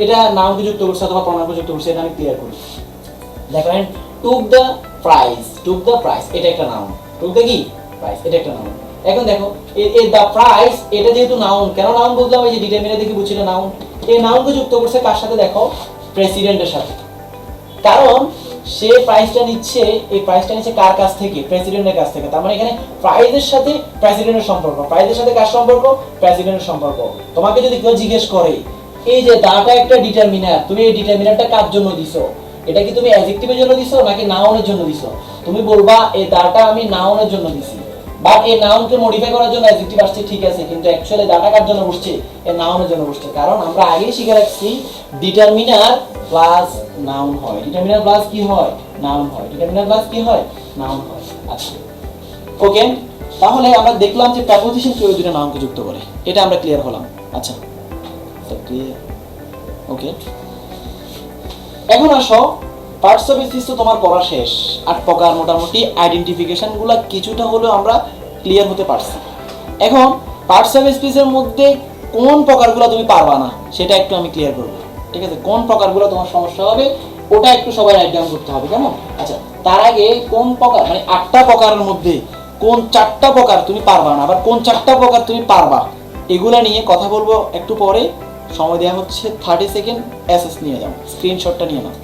এটা নাউনকে যুক্ত করছে অথবা প্রনাউনকে যুক্ত করছে, এটা আমি ক্লিয়ার করি। দেখেন, took the prize, took the prize এটা একটা নাউন। টুক দ্য কি? প্রাইজ, এটা একটা নাউন। এখন দেখো, এই দ্য প্রাইজ এটা যেহেতু নাউন, কেন নাউন বললাম? এই যে ডিটারমিনার দেখে বুঝছিল নাউন। এই নাউনকে যুক্ত করছে কার সাথে? দেখো, প্রেসিডেন্টের সাথে। কারণ সে প্রাইজটা নিচ্ছে, এই প্রাইজটা নিচ্ছে কার কাছ থেকে? প্রেসিডেন্টের কাছ থেকে। তার মানে এখানে প্রাইজের সাথে প্রেসিডেন্টের সম্পর্ক। প্রাইজের সাথে কার সম্পর্ক? প্রেসিডেন্টের সম্পর্ক। তোমাকে যদি কেউ জিজ্ঞেস করে এই যে দাটা একটা ডিটারমিনার, তুমি এই ডিটারমিনারটা কার জন্য দিছো? এটা কি তুমি অ্যাডজেক্টিভের জন্য দিছো নাকি নাউনের জন্য দিছো? তুমি বলবা এই দাটা আমি নাউনের জন্য দিছি, বাট এই নাউনকে মডিফাই করার জন্য অ্যাডজেক্টিভ আসছে ঠিক আছে, কিন্তু অ্যাকচুয়ালি দাটা কার জন্য বসছে? এই নাউনের জন্য বসছে। কারণ আমরা আগেই শিখে রাখছি ডিটারমিনার প্লাস নাউন হয়, ডিটারমিনার প্লাস কি হয়? নাউন হয়, ডিটারমিনার প্লাস কি হয়? নাউন হয়। আচ্ছা ওকে, তাহলে আমরা দেখলাম যে প্রেপোজিশন কিভাবে দুটো নাউনকে যুক্ত করে, এটা আমরা ক্লিয়ার হলাম। আচ্ছা ক্লিয়ার, ওকে। এখন আসো পার্টস অফ স্পিচ তো তোমার পড়া শেষ, 8 প্রকার মোটামুটি আইডেন্টিফিকেশনগুলো কিছুটা হলেও আমরা ক্লিয়ার হতে পারছি। এখন পার্টস অফ স্পিচের মধ্যে কোন প্রকারগুলো তুমি পারবা না সেটা একটু আমি ক্লিয়ার করব, ঠিক আছে? কোন প্রকারগুলো তোমার সমস্যা হবে ওটা একটু সবাই রাইট ডাউন করতে হবে, কেমন? আচ্ছা তার আগে কোন প্রকার, মানে 8টা প্রকারের মধ্যে কোন 4টা প্রকার তুমি পারবা না, আবার কোন 4টা প্রকার তুমি পারবা, এগুলা নিয়ে কথা বলবো একটু পরে। সময় দেওয়া হচ্ছে 30 সেকেন্ড, এসএস নিয়ে যাও, স্ক্রিনশটটা নিয়ে নাও।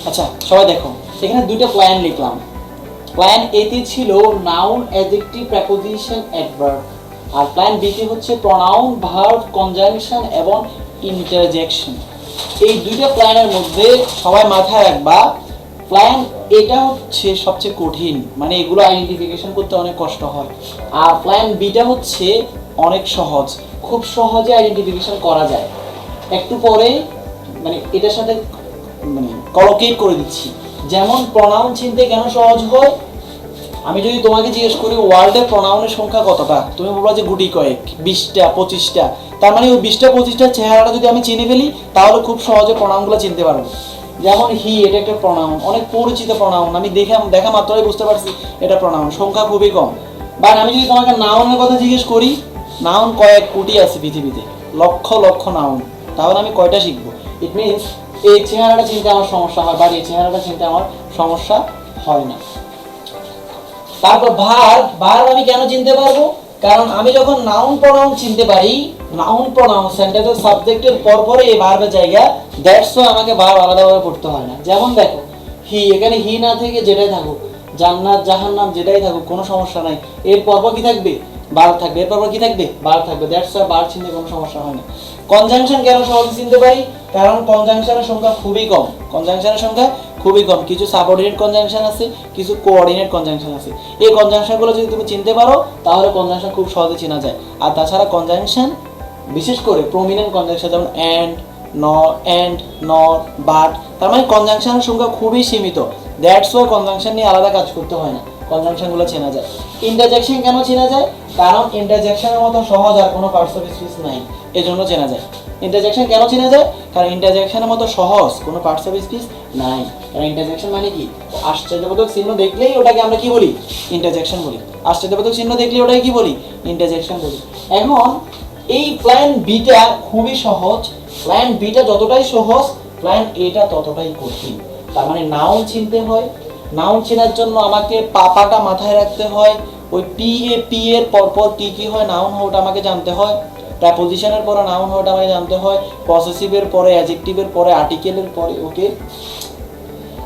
আচ্ছা সবাই দেখো, এখানে দুইটা প্ল্যান লিখলাম। প্ল্যান এ তে ছিল নাউন, অ্যাডজেক্টিভ, প্রেপোজিশন, অ্যাডভার্ব, আর প্ল্যান বি তে হচ্ছে প্রনাউন, ভার্ব, কনজাংশন এবং ইন্টারজেকশন। এই দুইটা প্ল্যানের মধ্যে সবাই মাথায় রাখবা প্ল্যান এটা হচ্ছে সবচেয়ে কঠিন, মানে এগুলো আইডেন্টিফিকেশন করতে অনেক কষ্ট হয়। আর প্ল্যান বিটা হচ্ছে অনেক সহজ, খুব সহজে আইডেন্টিফিকেশন করা যায়। একটু পরে মানে এটার সাথে মানে কলোকেট করে দিচ্ছি। যেমন প্রনাউন চিনতে কেন সহজ হয়, আমি যদি তোমাকে জিজ্ঞেস করি ওয়ার্ল্ডের প্রনাউনের সংখ্যা কতটা, তুমি বলবা যে গুটি কয়েক, 20টা 25টা। তার মানে ওই 20টা 25টার চেহারাটা যদি আমি চিনে ফেলি তাহলে খুব সহজে প্রনাউনগুলো চিনতে পারবো। যেমন হি, এটা একটা প্রনাউন, অনেক পরিচিত প্রনাউন, আমি দেখা মাত্রই বুঝতে পারছি এটা প্রনাউন, সংখ্যা খুবই কম। বাট আমি যদি তোমাকে নাউনের কথা জিজ্ঞেস করি, নাউন কয়েক কোটি আছে পৃথিবীতে, লক্ষ লক্ষ নাউন, তাহলে আমি কয়টা শিখবো? ইট মিনস এই চেহারাটা চিনতে আমার সমস্যা হয়, বাট এই চেহারাটা চিনতে আমার সমস্যা হয় না। তারপর ভার্ব আমি কেন চিনতে পারবো? কারণ আমি যখন নাউন প্রনাউন চিনতে পারি, নাউন প্রনাউন সেন্টেন্সের সাবজেক্টের পর পরে এই ভার্বের জায়গা, দ্যাটস ওয়াই আমাকে ভার্ব আলাদাভাবে পড়তে হয় না। যেমন দেখো হি, এখানে হি না থেকে যেটাই থাকুক, জান্নাত জাহান্নাম যেটাই থাকুক কোনো সমস্যা নাই, এর পর কি থাকবে? ভার্ব থাকবে, এর পর কি থাকবে? ভার্ব থাকবে, দ্যাটস ওয়াই ভার্ব চিনতে কোনো সমস্যা হয় না। কনজাংশন কেন সহজে চিনতে পারি? কারণ কনজাংশনের সংখ্যা খুবই কম, কনজাংশনের সংখ্যা খুবই কম। কিছু সাবঅর্ডিনেট কনজাংশন আছে, কিছু কোঅর্ডিনেট কনজাংশন আছে। এই কনজাংশনগুলো যদি তুমি চিনতে পারো তাহলে কনজাংশন খুব সহজে চেনা যায়। আর তাছাড়া কনজাংশন বিশেষ করে প্রমিনেন্ট কনজাংশন যেমন অ্যান্ড, নট, বাট, তার মানে কনজাংশনের সংখ্যা খুবই সীমিত। দ্যাটস ওয়াই কনজাংশন নিয়ে আলাদা কাজ করতে হয় না, কনজাংশনগুলো চেনা যায়। ইন্টারজেকশন কেন চেনা যায়? কারণ ইন্টারজেকশনের মতো সহজ আর কোনো পার্টস অফ স্পিচ নাই, এজন্য চেনা যায়। ইন্টারজেকশন কেন চেনা যায়? কারণ ইন্টারজেকশনের মতো সহজ কোনো পার্টস অফ স্পিচ নাই। কারণ ইন্টারজেকশন মানে কি? আশ্চর্যবোধক চিহ্ন দেখলেই ওটাকে আমরা কি বলি? ইন্টারজেকশন বলি। আশ্চর্যবোধক চিহ্ন দেখলেই ওটাকে কি বলি? ইন্টারজেকশন বলি। এখন এই প্ল্যান বিটা খুবই সহজ, প্ল্যান বিটা যতটাই সহজ প্ল্যান এটা ততটাই কঠিন। তার মানে নাউন চিনতে হয়, নাউন চেনার জন্য আমাকে পাপাটা মাথায় রাখতে হয়, ওই পি এর পরপর কি হয় নাউন হয় ওটা আমাকে জানতে হয়, প্রেপোজিশনের পরে নাউন হয় ওটা আমাকে জানতে হয়, পসেসিভের পরে অ্যাডজেক্টিভের পরে আর্টিকেলের পরে, ওকে।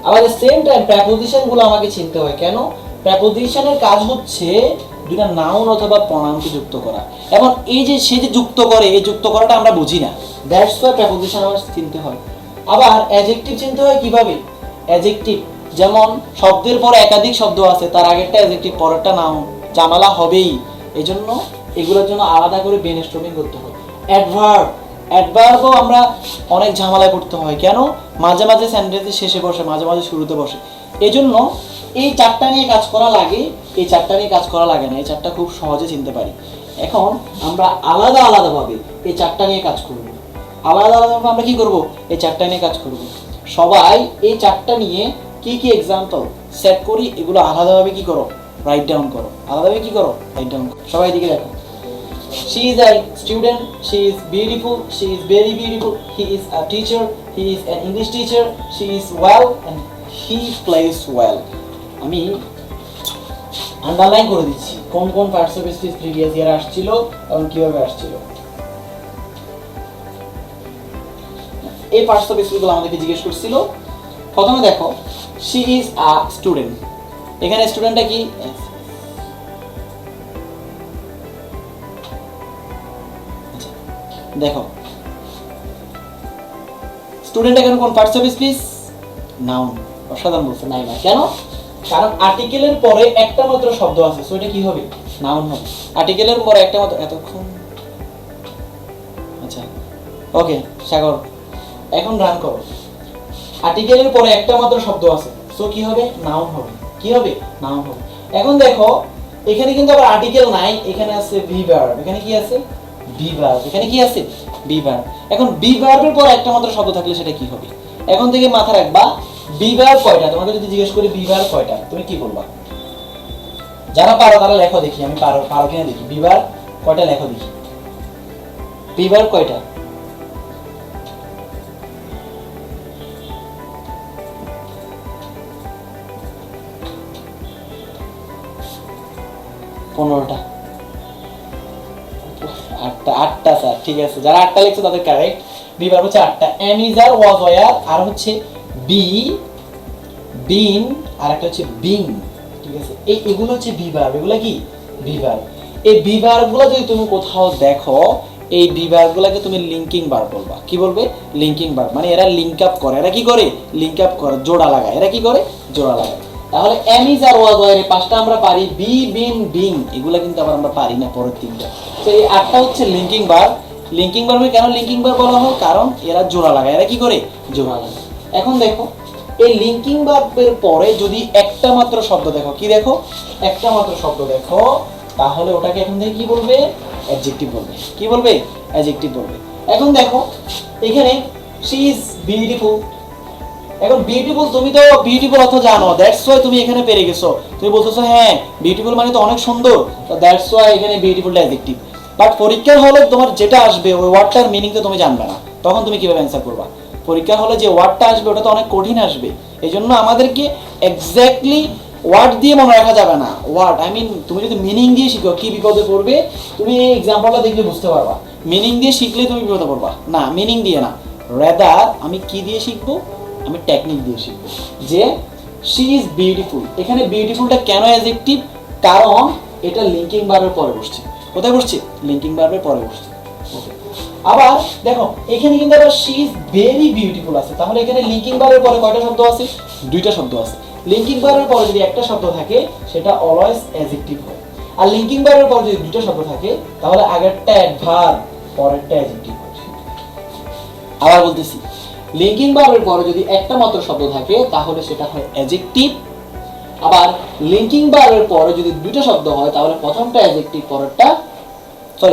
আবার সেম টাইম প্রেপোজিশনগুলো আমাকে চিনতে হয়। কেন? প্রেপোজিশনের কাজ হচ্ছে দুটা নাউন অথবা প্রনাউনকে যুক্ত করা, এবং এই যে সে যে যুক্ত করে, এই যুক্ত করাটা আমরা বুঝি না, দ্যাটস ওয়াই প্রেপোজিশন আমার চিনতে হয়। আবার অ্যাডজেক্টিভ চিনতে হয় কিভাবে? অ্যাডজেক্টিভ যেমন শব্দের পরে একাধিক শব্দ আছে, তার আগেরটা অ্যাডজেক্টিভ পরেরটা নাউন, ঝামেলা হবেই, এই জন্য এগুলোর জন্য আলাদা করে ব্রেনস্টর্মিং করতে হয়। অ্যাডভার্বও আমরা অনেক ঝামেলায় করতে হয়। কেন? মাঝে মাঝে সেন্টেন্সের শেষে বসে, মাঝে মাঝে শুরুতে বসে, এই জন্য এই 4টা নিয়ে কাজ করা লাগে, এই 4টা নিয়ে কাজ করা লাগে না, এই 4টা খুব সহজে চিনতে পারি। এখন আমরা আলাদা আলাদাভাবে এই 4টা নিয়ে কাজ করব, আলাদা আলাদাভাবে আমরা কি করব? এই 4টা নিয়ে কাজ করব। সবাই এই 4টা নিয়ে কি কি এক্সাম্পল সেট করি, এগুলো আলাদাভাবে কি করো? রাইট ডাউন করো, আলাদাভাবে কি করো? রাইট ডাউন করো। সবাই এদিকে দেখো। She is a student, she is beautiful, she is very beautiful, he is a teacher, he is an English teacher, she is well and he plays well. আমি underline করে দিচ্ছি কোন কোন parts of speech previous year আসছিল এবং কিভাবে আসছিল। এই পার্টস অফ স্পিচগুলো আমাদেরকে জিজ্ঞেস করছিল। প্রথমে দেখো she is a student, এখানে স্টুডেন্টটা কি? দেখো স্টুডেন্ট এখানে কোন পার্টস অফ স্পিচ? নাউন। অসাধারণ বলছে নাইমা। কেন? কারণ আর্টিকেলের পরে একটা মাত্র শব্দ আছে, সো এটা কি হবে? নাউন হবে। আর্টিকেলের পরে একটা মাত্র, এতক্ষণ আচ্ছা ওকে সাগর এখন রান করো। আর্টিকেলের পরে একটা মাত্র শব্দ আছে, সো কি হবে? নাউন হবে। কি হবে? নাউন হবে। এখন দেখো এখানে কিন্তু আবার আর্টিকেল নাই, এখানে আছে বি ভার্ব। এখানে কি আছে? Be verb. এখানে কি আছে? Be verb. এখন বি ভার্বের পর একটা মাত্র শব্দ থাকলে সেটা কি হবে? এখন থেকে মাথা রাখবা বি ভার্ব কয়টা। তোমাকে যদি জিজ্ঞেস করি বি ভার্ব কয়টা, তুমি কি বলবা? যারা পারো তারা লেখো দেখি, আমি পারো কিনা দেখি। বি ভার্ব কয়টা লেখো দেখি। বি ভার্ব কয়টা? পনেরোটা। আটটা স্যার, ঠিক আছে। যারা আটটা লিখছে তাদের কারেক্ট। বি ভার্ব হচ্ছে আটটা। Am is are, was were, আর হচ্ছে বি, বিন, আর একটা হচ্ছে বিং। ঠিক আছে, এগুলো হচ্ছে বি ভার্ব। এগুলো কি? Be verb. এই বি ভার্বগুলো যদি তুমি কোথাও দেখো, এই বি ভার্বগুলোকে তুমি লিঙ্কিং ভার্ব বলবা। কি বলবে? Linking verb. মানে এরা লিঙ্ক আপ করে। এরা কি করে? লিঙ্ক আপ করে, জোড়া লাগায়। এরা কি করে? জোড়া লাগায়। তাহলে am is are, was were এই পাঁচটা আমরা পারি। বি, বিন, বিং এগুলো কিন্তু আবার আমরা পারি না পরের তিনটা। তো এই আটটা হচ্ছে লিঙ্কিং ভার্ব। লিঙ্কিং ভার্বে কেন লিঙ্কিং ভার্ব বলা হয়? কারণ এরা জোড়া লাগায়। এরা কি করে? জোড়া লাগায়। এখন দেখো এই লিঙ্কিং ভার্বের পরে যদি একটা মাত্র শব্দ দেখো, কি দেখো? একটা মাত্র শব্দ দেখো, তাহলে ওটাকে এখন থেকে কি বলবে? অ্যাডজেক্টিভ বলবে। কি বলবে? অ্যাডজেক্টিভ বলবে। এখন দেখো এখানে শি ইজ বিউটিফুল। এখন বিউটিফুল, তুমি তো বিউটিফুল অর্থ জানো, দ্যাটস ওয়াই তুমি এখানে পেরে গেছো। তুমি বলতেছো হ্যাঁ বিউটিফুল মানে তো অনেক সুন্দর, তো দ্যাটস ওয়াই এখানে বিউটিফুলটা অ্যাডজেক্টিভ। বাট পরীক্ষার হলে তোমার যেটা আসবে ওই ওয়ার্ডটার মিনিং তো তুমি জানবে না, তখন তুমি কিভাবে অ্যান্সার করবা? পরীক্ষার হলে যে ওয়ার্ডটা আসবে ওটা তো অনেক কঠিন আসবে। এই জন্য আমাদেরকে এক্স্যাক্টলি ওয়ার্ড দিয়ে মনে রাখা যাবে না। ওয়ার্ড আই মিন তুমি যদি মিনিং দিয়ে শিখো কি বিপদে পড়বে তুমি এই এক্সাম্পলটা দেখলে বুঝতে পারবা। মিনিং দিয়ে শিখলে তুমি বিপদে পড়বা না, মিনিং দিয়ে না। রেদার আমি কি দিয়ে শিখবো? আমি টেকনিক দিয়ে শিখবো যে শি ইজ বিউটিফুল। এখানে বিউটিফুলটা কেন অ্যাডজেক্টিভ? কারণ এটা লিঙ্কিং ভার্বের পরে বসছে। কোথায় বসছে? লিঙ্কিং ভার্বের পরে বসছে। ওকে, আবার দেখো এখানে কিন্তু আবার শি ইজ ভেরি বিউটিফুল আছে। তাহলে এখানে লিঙ্কিং ভার্বের পরে কয়টা শব্দ আছে? দুইটা শব্দ আছে। লিঙ্কিং ভার্বের পরে যদি একটা শব্দ থাকে সেটা অলওয়েজ অ্যাডজেক্টিভ হয়। আর লিঙ্কিং ভার্বের পরে যদি দুটো শব্দ থাকে তাহলে আগেরটা অ্যাডভার্ব, পরেরটা অ্যাডজেক্টিভ হয়। আবার বলতেছি, লিঙ্কিং ভার্বের পরে যদি একটা মাত্র শব্দ থাকে তাহলে সেটা হয় অ্যাডজেক্টিভ। আবার লিঙ্কিং ভার্বের পরে যদি দুটো শব্দ হয় তাহলে প্রথমটা অ্যাডজেক্টিভ,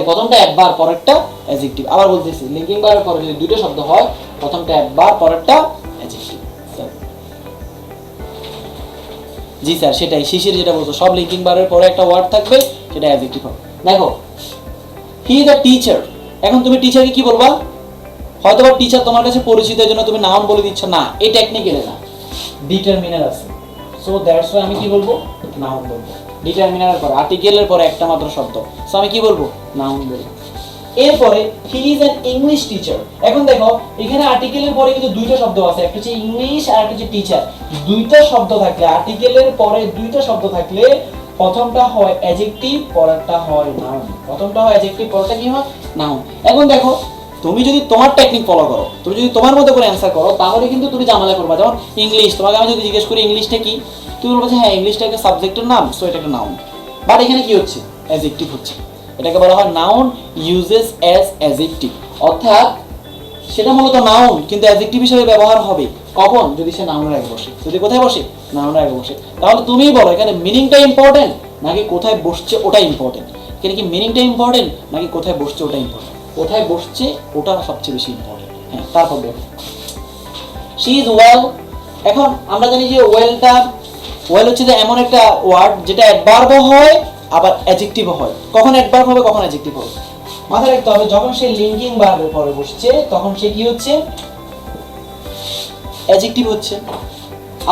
প্রথমটা অ্যাডভার্ব, পরেরটা অ্যাডজেক্টিভ। আবার বলতেছি, লিঙ্কিং ভার্বের পরে যদি দুটো শব্দ হয় প্রথমটা অ্যাডভার্ব, পরেরটা অ্যাডজেক্টিভ। জি স্যার, সেটাই শিশির যেটা বলতো, সব লিঙ্কিং ভার্বের পরে একটা ওয়ার্ড থাকবে সেটা অ্যাডজেক্টিভ হবে। দেখো হি ইজ আ টিচার। এখন তুমি টিচারকে কি বলবা? হয়তো বা টিচার তোমার কাছে পরিচিত এর জন্য তুমি নাউন বলে দিচ্ছ না, এই টেকনিক্যালে না, ডিটারমিনার আছে। সো দ্যাটস ওয়াই আমি কি বলবো? নাউন বলবো। ডিটারমিনারের পরে আর্টিকেলের পরে একটা মাত্র শব্দ, সো আমি কি বলবো? নাউন বলবো। এরপরে he is an English teacher. এখন দেখো এখানে আর্টিকেলের পরে কিন্তু দুইটা শব্দ আছে, একটা হচ্ছে ইংলিশ আর একটা হচ্ছে টিচার। দুইটা শব্দ থাকলে, আর্টিকেলের পরে দুইটা শব্দ থাকলে প্রথমটা হয় অ্যাডজেক্টিভ, পরেরটা হয় নাউন। প্রথমটা হয় অ্যাডজেক্টিভ, পরেরটা কি হয়? নাউন। এখন দেখো তুমি যদি তোমার টেকনিক ফলো করো, তুমি যদি তোমার মতো করে অ্যান্সার করো, তাহলে কিন্তু তুমি ঝামেলা করবা। যেমন ইংলিশ, তোমাকে আমি যদি জিজ্ঞেস করি ইংলিশটা কি, তুমি বলবো যে হ্যাঁ ইংলিশটা একটা সাবজেক্টের নাম, সো এটা একটা নাউন। বাট এখানে কি হচ্ছে? অ্যাডজেক্টিভ হচ্ছে। এটাকে বলা হয় নাউন ইউজেস অ্যাজ অ্যাডজেক্টিভ। অর্থাৎ সেটা মূলত নাউন কিন্তু অ্যাডজেক্টিভ হিসেবে ব্যবহার হবে কখন? যদি সে নাউনের আগে বসে। যদি কোথায় বসে? নাউনের আগে বসে। তাহলে তুমিই বলো এখানে মিনিংটা ইম্পর্টেন্ট নাকি কোথায় বসছে ওটা ইম্পর্টেন্ট? এখানে কি মিনিংটা ইম্পর্টেন্ট নাকি কোথায় বসছে ওটা ইম্পর্টেন্ট? কোথায় বসছে ওটা সবচেয়ে বেশি ইম্পর্টেন্ট। হ্যাঁ, তারপর দেখো শি ইজ ওয়েল। এখন আমরা জানি যে ওয়েল হচ্ছে যে এমন একটা ওয়ার্ড যেটা অ্যাডভার্বও হয় আবার অ্যাডজেক্টিভও হয়। কখন অ্যাডভার্ব হবে, কখন অ্যাডজেক্টিভ হবে মাথায় রাখতে হবে। যখন সে লিঙ্কিং ভার্বের পরে বসছে তখন সে কি হচ্ছে? অ্যাডজেক্টিভ হচ্ছে।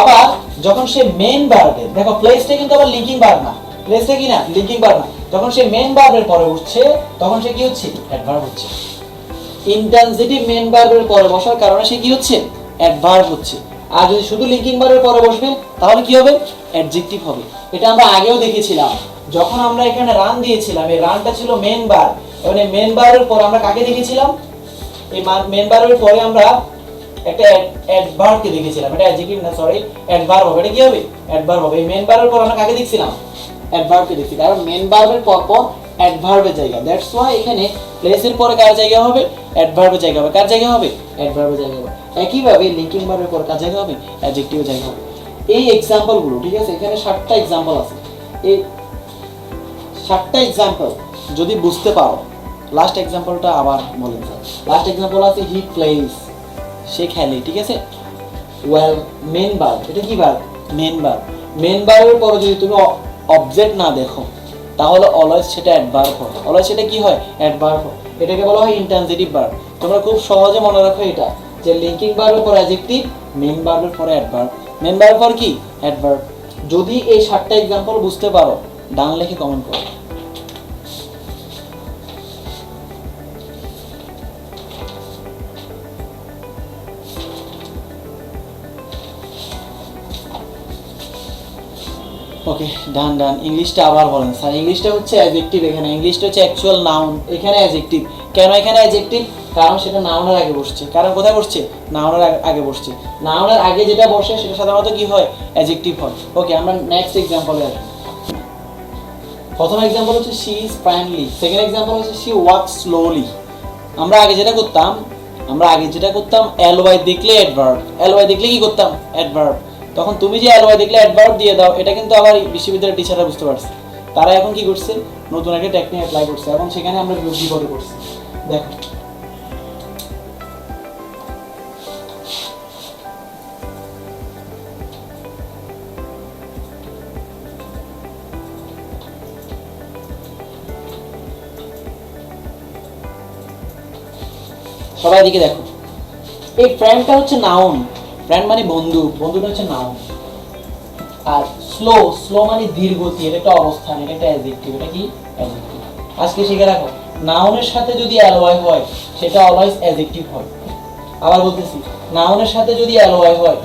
আবার যখন সে মেইন ভার্বের, দেখো প্লেসটা কিন্তু আবার লিঙ্কিং ভার্ব না, প্লেসটা কি না? লিঙ্কিং ভার্ব না। যখন সে মেইন ভার্বের পরে বসছে তখন সে কি হচ্ছে? অ্যাডভার্ব হচ্ছে। ইন্ট্রানজিটিভ মেইন ভার্বের পরে বসার কারণে সে কি হচ্ছে? অ্যাডভার্ব হচ্ছে। আর যদি শুধু লিঙ্কিং ভার্বের পরে বসবে তাহলে কি হবে? অ্যাডজেক্টিভ হবে। এটা আমরা আগেও দেখেছিলাম যখন আমরা এখানে রান দিয়েছিলাম। এই রানটা ছিল মেইন ভার্ব, এবং এই মেইন ভার্বের পরে আমরা কাকে দেখেছিলাম? এই মেইন ভার্বের পরে আমরা একটা অ্যাডভার্বকে দেখেছিলাম, এটা অ্যাডজেক্টিভ না, সরি অ্যাডভার্ব হবে। এটা কি হবে? অ্যাডভার্ব হবে। মেন ভার্বের পর আমরা কাকে দেখছিলাম? অ্যাডভার্বকে দেখছি, কারণ মেন ভার্বের পর পর অ্যাডভার্বের জায়গা, দ্যাটস ওয়াই এখানে প্লেসের পরে কার জায়গা হবে? অ্যাডভার্বের জায়গা হবে। কার জায়গা হবে? অ্যাডভার্বের জায়গা হবে। একইভাবে লিঙ্কিং ভার্বের পর কার জায়গা হবে? অ্যাডজেক্টিভের জায়গা হবে। এই এক্সাম্পলগুলো, ঠিক আছে, এখানে 7টা এক্সাম্পল আছে। এই 7টা এক্সাম্পল যদি বুঝতে পারো, লাস্ট এক্সাম্পলটা আবার বলেন স্যার। লাস্ট এক্সাম্পল আছে হি প্লেস, সে খেলে, ঠিক আছে। ওয়েল, মেন ভার্ব, এটা কি ভার্ব? Main verb. মেন ভার্বের পরে যদি তুমি অবজেক্ট না দেখো তাহলে অলওয়েজ সেটা অ্যাডভার্ব হয়। অলওয়েজ সেটা কি হয়? অ্যাডভার্ব হয়। এটাকে বলা হয় ইন্ট্রানজিটিভ ভার্ব। তোমরা খুব সহজে মনে রাখো এটা, যে লিঙ্কিং ভার্বের পরে অ্যাডজেক্টিভ, মেন ভার্বের পরে অ্যাডভার্ব, মেন ভার্বের পর কি? অ্যাডভার্ব। যদি এই 7টা এক্সাম্পল বুঝতে পারো, ডান লিখে কমেন্ট করো। ওকে, ডান ডান। ইংলিশটা আবার বলেন স্যার। ইংলিশটা হচ্ছে অ্যাডজেক্টিভ, এখানে ইংলিশটা হচ্ছে অ্যাকচুয়াল নাউন, এখানে অ্যাডজেক্টিভ। কেন এখানে অ্যাডজেক্টিভ? কারণ সেটা নাউনের আগে বসছে। কারণ কোথায় বসছে? নাউনের আগে বসছে। নাউনের আগে যেটা বসে সেটা সাধারণত কি হয়? অ্যাডজেক্টিভ হয়। ওকে, আমরা নেক্সট এক্সাম্পলে আসি। প্রথম এক্সাম্পল হচ্ছে she is friendly, second example হচ্ছে শি ওয়াকস স্লোলি। আমরা আগে যেটা করতাম এলওয়াই দেখলে অ্যাডভার্ব, এলওয়াই দেখলে কি করতাম? অ্যাডভার্ব। তখন তুমি যে এলওয়াই দেখলে অ্যাডভার্ব দিয়ে দাও, এটা কিন্তু আবার বিশ্ববিদ্যালয়ের টিচাররা বুঝতে পারছে। তারা এখন কি করছে? নতুন একটা টেকনিক অ্যাপ্লাই করছে, এবং সেখানে আমরা বিপদে করছি। দেখো, সবাই দিকে দেখো। এই ফ্রেন্ডটা হচ্ছে নাউন, ফ্রেন্ড মানে বন্ধু, বন্ধুটা হচ্ছে নাউন। আর স্লো, স্লো মানে ধীর গতি, এটা একটা অবস্থান, এটা একটা অ্যাডজেক্টিভ। এটা কি? অ্যাডজেক্টিভ। আজকে শিখে রাখো, নাউনের সাথে যদি অ্যালওয়াই হয় সেটা অলওয়েজ অ্যাডজেক্টিভ হয়। আবার বলতেছি, নাউনের সাথে যদি অ্যালওয়াই হয়,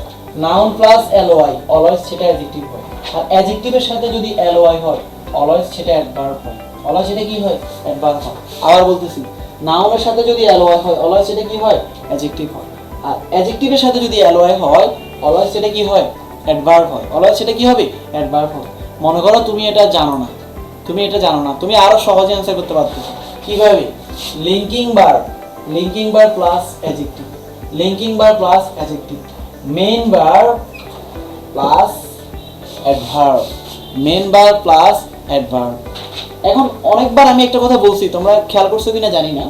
নাউন প্লাস অ্যালওয়াই, অলওয়েজ সেটা অ্যাডজেক্টিভ হয়। আর অ্যাডজেক্টিভের সাথে যদি অ্যালওয়াই হয়, অলওয়েজ সেটা অ্যাডভার্ব হয়। অলওয়েজ সেটা কি হয়? অ্যাডভার্ব হয়। আবার বলতেছি, নাউনের সাথে যদি অ্যালওয়াই হয়, অলওয়েজ সেটা কি হয়? অ্যাডজেক্টিভ হয়। আর অ্যাডজেক্টিভের সাথে যদি অ্যালওয়াই হয়, অলওয়েজ সেটা কি হয়? অ্যাডভার্ব হয়। অলওয়েজ সেটা কি হবে? অ্যাডভার্ব হয়। মনে করো তুমি এটা জানো না, তুমি আরো সহজে অ্যান্সার করতে পারতেছো। কিভাবে? Linking verb plus adjective, linking verb plus adjective, main verb plus adverb, main verb plus adverb. এখন অনেকবার আমি একটা কথা বলছি, তোমরা খেয়াল করছো কিনা জানি না,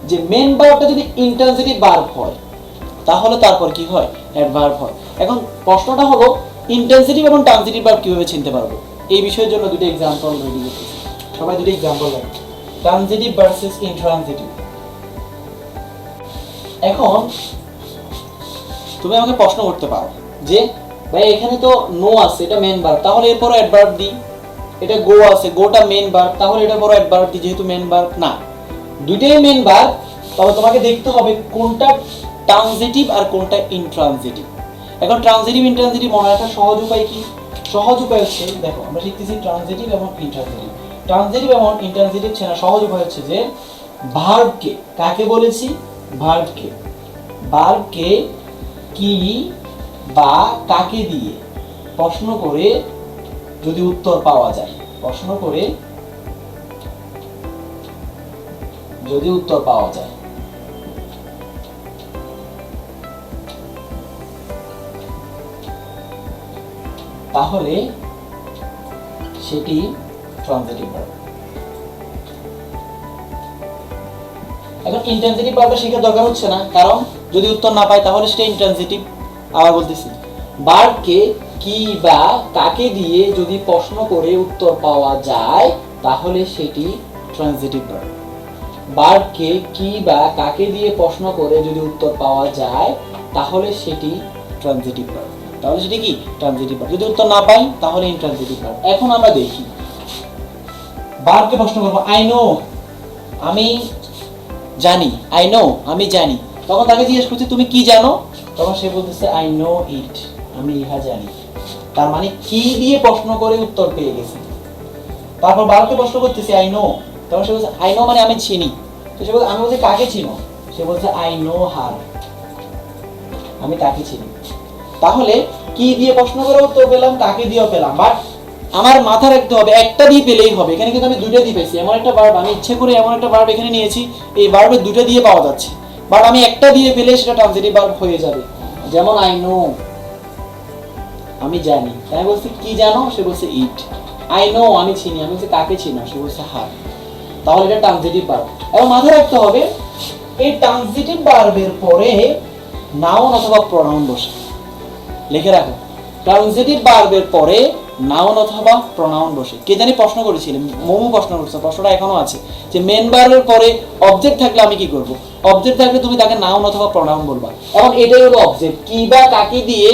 যে মেইন ভার্বটা যদি ইন্ট্রানজিটিভ ভার্ব হয় তাহলে তারপর কি হয়? অ্যাডভার্ব হয়। এখন প্রশ্নটা হলো ইন্ট্রানজিটিভ এবং ট্রানজিটিভ ভার্ব কিভাবে চিনতে পারবো? এই বিষয়ের জন্য দুটো एग्जांपल রেডি করতেছি। সবাই দুটো एग्जांपल লাগবে, ট্রানজিটিভ ভার্সেস ইন্ট্রানজিটিভ। এখন তুমি আমাকে প্রশ্ন করতে পারো যে ভাই এখানে তো নো আছে, এটা মেইন ভার্ব, তাহলে এরপর অ্যাডভার্ব দি। এটা গো আছে, গোটা মেইন ভার্ব, তাহলে এটা পরে অ্যাডভার্ব দি, যেহেতু মেইন ভার্ব না। দুইটাই মেইন ভার্ব, তবে তোমাকে দেখতে হবে কোনটা ট্রানজিটিভ আর কোনটা ইন্ট্রানজিটিভ। এখন ট্রানজিটিভ ইন্ট্রানজিটিভ মনে রাখার সহজ উপায় কি? সহজ উপায় হচ্ছে, দেখো আমরা শিখতেছি ট্রানজিটিভ এবং ইন্ট্রানজিটিভ। ট্রানজিটিভ এবং ইন্ট্রানজিটিভ চেনার সহজ উপায় হচ্ছে যে ভার্বকে, কাকে বলেছি? ভার্বকে, ভার্বকে কি বা কাকে দিয়ে প্রশ্ন করে যদি উত্তর পাওয়া যায়, প্রশ্ন করে যদি উত্তর পাওয়া যায়, তাহলে সেটি ট্রানজিটিভ ভার্ব। এখন ইন্ট্রানজিটিভ ভার্বটা শেখার দরকার হচ্ছে না, কারণ যদি উত্তর না পাই তাহলে সেটা ইন্ট্রানজিটিভ। আবার বলতেছি, ভার্বকে কি বা কাকে দিয়ে যদি প্রশ্ন করে উত্তর পাওয়া যায় তাহলে সেটি ট্রানজিটিভ ভার্ব। ভার্বকে কি বা কাকে দিয়ে প্রশ্ন করে যদি উত্তর পাওয়া যায় তাহলে সেটি ট্রানজিটিভ ভার্ব। তাহলে সেটা কি? Transitive verb. যদি উত্তর না পাই তাহলে ইন্ট্রানজিটিভ ভার্ব। এখন আমরা দেখি, ভার্বকে প্রশ্ন করব, আই নো, আমি জানি, আই নো, আমি জানি। তখন তাকে জিজ্ঞেস করছি তুমি কি জানো? তখন সে বলতেছে আই নো ইট, আমি ইহা জানি। তার মানে কি দিয়ে প্রশ্ন করে উত্তর পেয়ে গেছে। তারপর ভার্বকে প্রশ্ন করতেছি আই নো, তখন সে বলছে আই নো মানে আমি চিনি। তো সে বলছে, আমি বলছি কাকে চিনো? সে বলছে আই নো হার, আমি তাকে চিনি। তাহলে কি দিয়ে প্রশ্ন করে উত্তর পেলাম, তাকে দিয়েও পেলাম, বাট আমার মাথা রাখতে হবে একটা দিয়ে পেলেই হবে। এখানে কিন্তু আমি দুইটা দিয়ে পেয়েছি, এমন একটা ভার্ব আমি ইচ্ছে করে এমন একটা ভার্ব এখানে নিয়েছি, এই ভার্বের দুইটা দিয়ে পাওয়া যাচ্ছে, বাট আমি একটা দিয়ে পেলে সেটা ট্রান্সিটিভ ভার্ব হয়ে যাবে। যেমন আই নো, আমি জানি, তাই বলছি কি জানো, সে বলছে ইট। আই নো, আমি চিনি, আমি বলছি কাকে চিনো, সে বলছে হার। তাহলে এটা ট্রান্সিটিভ ভার্ব। এবং মাথায় রাখতে হবে এই ট্রান্সিটিভ ভার্বের পরে নাউন অথবা প্রনাউন বসে। লিখে রাখো, ট্রান্সিটিভ ভার্বের পরে নাউন অথবা প্রনাউন বসে। কে জানি প্রশ্ন করেছিলেন, মোমো প্রশ্ন করছে, প্রশ্নটা এখনো আছে যে মেন ভার্বের পরে অবজেক্ট থাকলে আমি কি করব। অবজেক্ট থাকলে তুমি তাকে নাউন অথবা প্রনাউন বলবা। এখন এটাই হলো অবজেক্ট। কি বা কাকে দিয়ে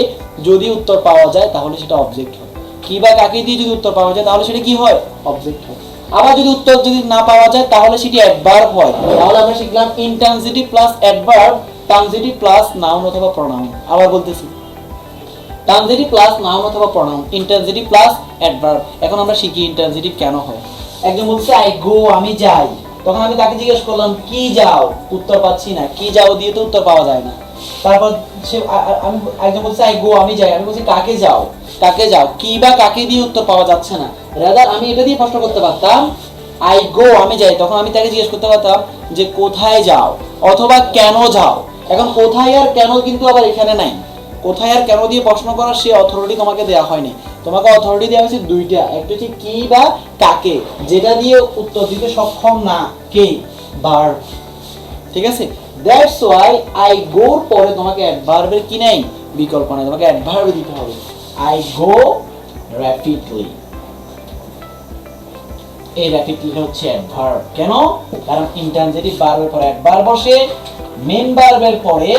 যদি উত্তর পাওয়া যায় তাহলে সেটা অবজেক্ট হয়। কি বা কাকে দিয়ে যদি উত্তর পাওয়া যায় তাহলে সেটা কি হয়, অবজেক্ট হয়। আবার যদি উত্তর যদি না পাওয়া যায় তাহলে সেটি অ্যাডভার্ব হয়। তাহলে আমরা শিখলাম intransitive plus adverb, transitive plus noun অথবা প্রনাউন। আবার বলতেছি, ট্রান্সিটিভ প্লাস নাউন অথবা প্রনাউন, ইনট্রান্সিটিভ প্লাস অ্যাডভার্ব। এখন আমরা শিখি ইনট্রান্সিটিভ কেন হয়। একজন বলছে আই গো, আমি যাই, তখন আমি তাকে জিজ্ঞেস করলাম কি যাও, উত্তর পাচ্ছি না, কি যাও দিয়ে তো উত্তর পাওয়া যায় না। তারপর সে আমি একজন বলছে আই গো, আমি যাই, আমি বলছি কাকে যাও, কাকে যাও, কি বা কাকে দিয়ে উত্তর পাওয়া যাচ্ছে না। রাদার আমি এটা দিয়ে প্রশ্ন করতে পারতাম আই গো, আমি যাই, তখন আমি তাকে জিজ্ঞেস করতে পারতাম যে কোথায় যাও অথবা কেন যাও। এখন কোথায় আর কেন কিন্তু আবার এখানে নাই। কোথায় আর কেন দিয়ে প্রশ্ন করার সে অথরিটি তোমাকে দেওয়া হয়নি। তোমাকে অথরিটি দেওয়া হয়েছে দুইটা, একটা হচ্ছে কি বা কাকে, যেটা দিয়ে উত্তর দিতে সক্ষম না কে, ভার্ব। ঠিক আছে, দ্যাটস ওয়াই আই গোর পরে তোমাকে অ্যাডভার্বের কি নাই, বিকল্প নাই, তোমাকে অ্যাডভার্ব দিতে হবে। আই গো র্যাপিডলি, এই র্যাপিডলি হচ্ছে অ্যাডভার্ব। কেন? কারণ ইনট্রান্সিটিভ ভার্বের পরে অ্যাডভার্ব বসে, মেন ভার্বের পরে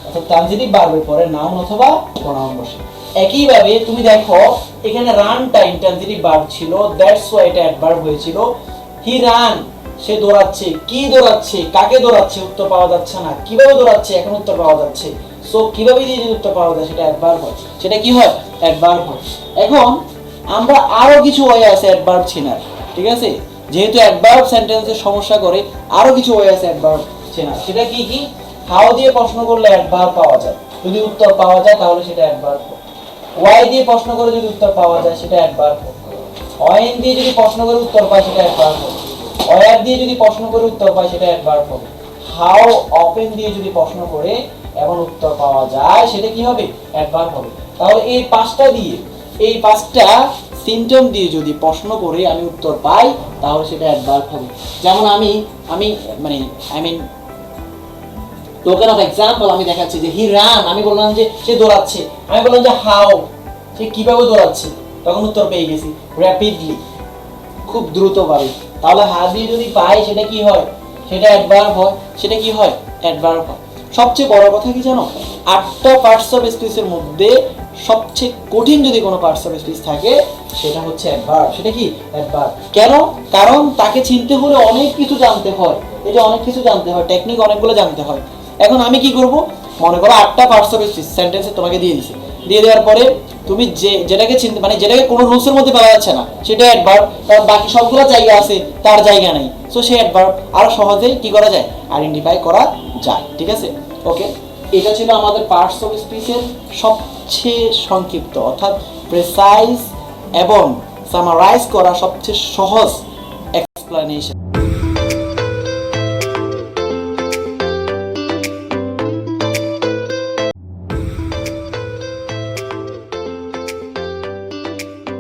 অর্থাৎ ট্রান্সিটিভ ভার্বের পরে নাউন অথবা প্রনাউন বসে। একইভাবে তুমি দেখো এখানে রানটা ইনট্রান্সিটিভ ভার্ব ছিল, দ্যাটস ওয়াই এটা অ্যাডভার্ব হয়েছিল। হি রান, সে দৌড়াচ্ছে, কি দৌড়াচ্ছে, কাকে দৌড়াচ্ছে, উত্তর পাওয়া যাচ্ছে না, কিভাবে দৌড়াচ্ছে, এখন উত্তর পাওয়া যাচ্ছে। সো কিভাবে দিয়ে যদি উত্তর পাওয়া যায় সেটা অ্যাডভার্ব হয়, সেটা কি হয়, অ্যাডভার্ব হয়। এখন আমরা আরো কিছু ওয়ে আছে অ্যাডভার্ব চেনার। ঠিক আছে, যেহেতু অ্যাডভার্ব সেন্টেন্সের সমস্যা করে, আরো কিছু ওয়ে আছে অ্যাডভার্ব চেনার। সেটা কি কি, হাউ দিয়ে প্রশ্ন করলে অ্যাডভার্ব পাওয়া যায়, যদি উত্তর পাওয়া যায় তাহলে সেটা অ্যাডভার্ব হবে। ওয়াই দিয়ে প্রশ্ন করে যদি উত্তর পাওয়া যায় সেটা অ্যাডভার্ব হবে। ওয়েন দিয়ে যদি প্রশ্ন করে উত্তর পায় সেটা অ্যাডভার্ব হবে। ওয়ার দিয়ে যদি প্রশ্ন করে উত্তর পায় সেটা অ্যাডভার্ব হবে। হাউ অফেন দিয়ে যদি প্রশ্ন করে এবং উত্তর পাওয়া যায় সেটা কি হবে, অ্যাডভার্ব হবে। তাহলে এই পাঁচটা দিয়ে, এই পাঁচটা সিম্পটম দিয়ে যদি প্রশ্ন করে আমি উত্তর পাই তাহলে সেটা অ্যাডভার্ব হবে। যেমন আমি I mean token of example আমি দেখাচ্ছি যে হি রান, আমি বললাম যে সে দৌড়াচ্ছে, আমি বললাম যে হাউ, সে কিভাবে দৌড়াচ্ছে, তখন উত্তর পেয়ে গেছি র্যাপিডলি, খুব দ্রুতভাবে। তাহলে হা দিয়ে যদি পাই সেটা কি হয়, সেটা অ্যাডভার্ব হয়, সেটা কি হয়, অ্যাডভার্ব হয়। সবচেয়ে বড় কথা কি জানো, 8টা পার্টস অফ স্পিচের মধ্যে সবচেয়ে কঠিন যদি কোনো পার্টস অফ স্পিচ থাকে সেটা হচ্ছে অ্যাডভার্ব। সেটা কি, অ্যাডভার্ব। কেন? কারণ তাকে চিনতে হলে অনেক কিছু জানতে হয়, এটা অনেক কিছু জানতে হয়, টেকনিক অনেকগুলো জানতে হয়। এখন আমি কি করব, মনে করো 8টা পার্টস অফ স্পিচ সেন্টেন্সে তোমাকে দিয়ে দিয়েছি, দিয়ে দেওয়ার পরে তুমি যেটাকে চিনতে যেটাকে কোনো রুলসের মধ্যে পাওয়া যাচ্ছে না সেটা অ্যাডভার্ব, কারণ বাকি সবগুলো জায়গা আছে তার জায়গা নেই, সো সে অ্যাডভার্ব। আরো সহজেই কি করা যায়, আইডেন্টিফাই করা যায়। ঠিক আছে, ওকে, এটা ছিল আমাদের পার্টস অফ স্পিচের সবচেয়ে সংক্ষিপ্ত অর্থাৎ প্রেসাইজ এবং সামারাইজ করা সবচেয়ে সহজ এক্সপ্লেনেশন।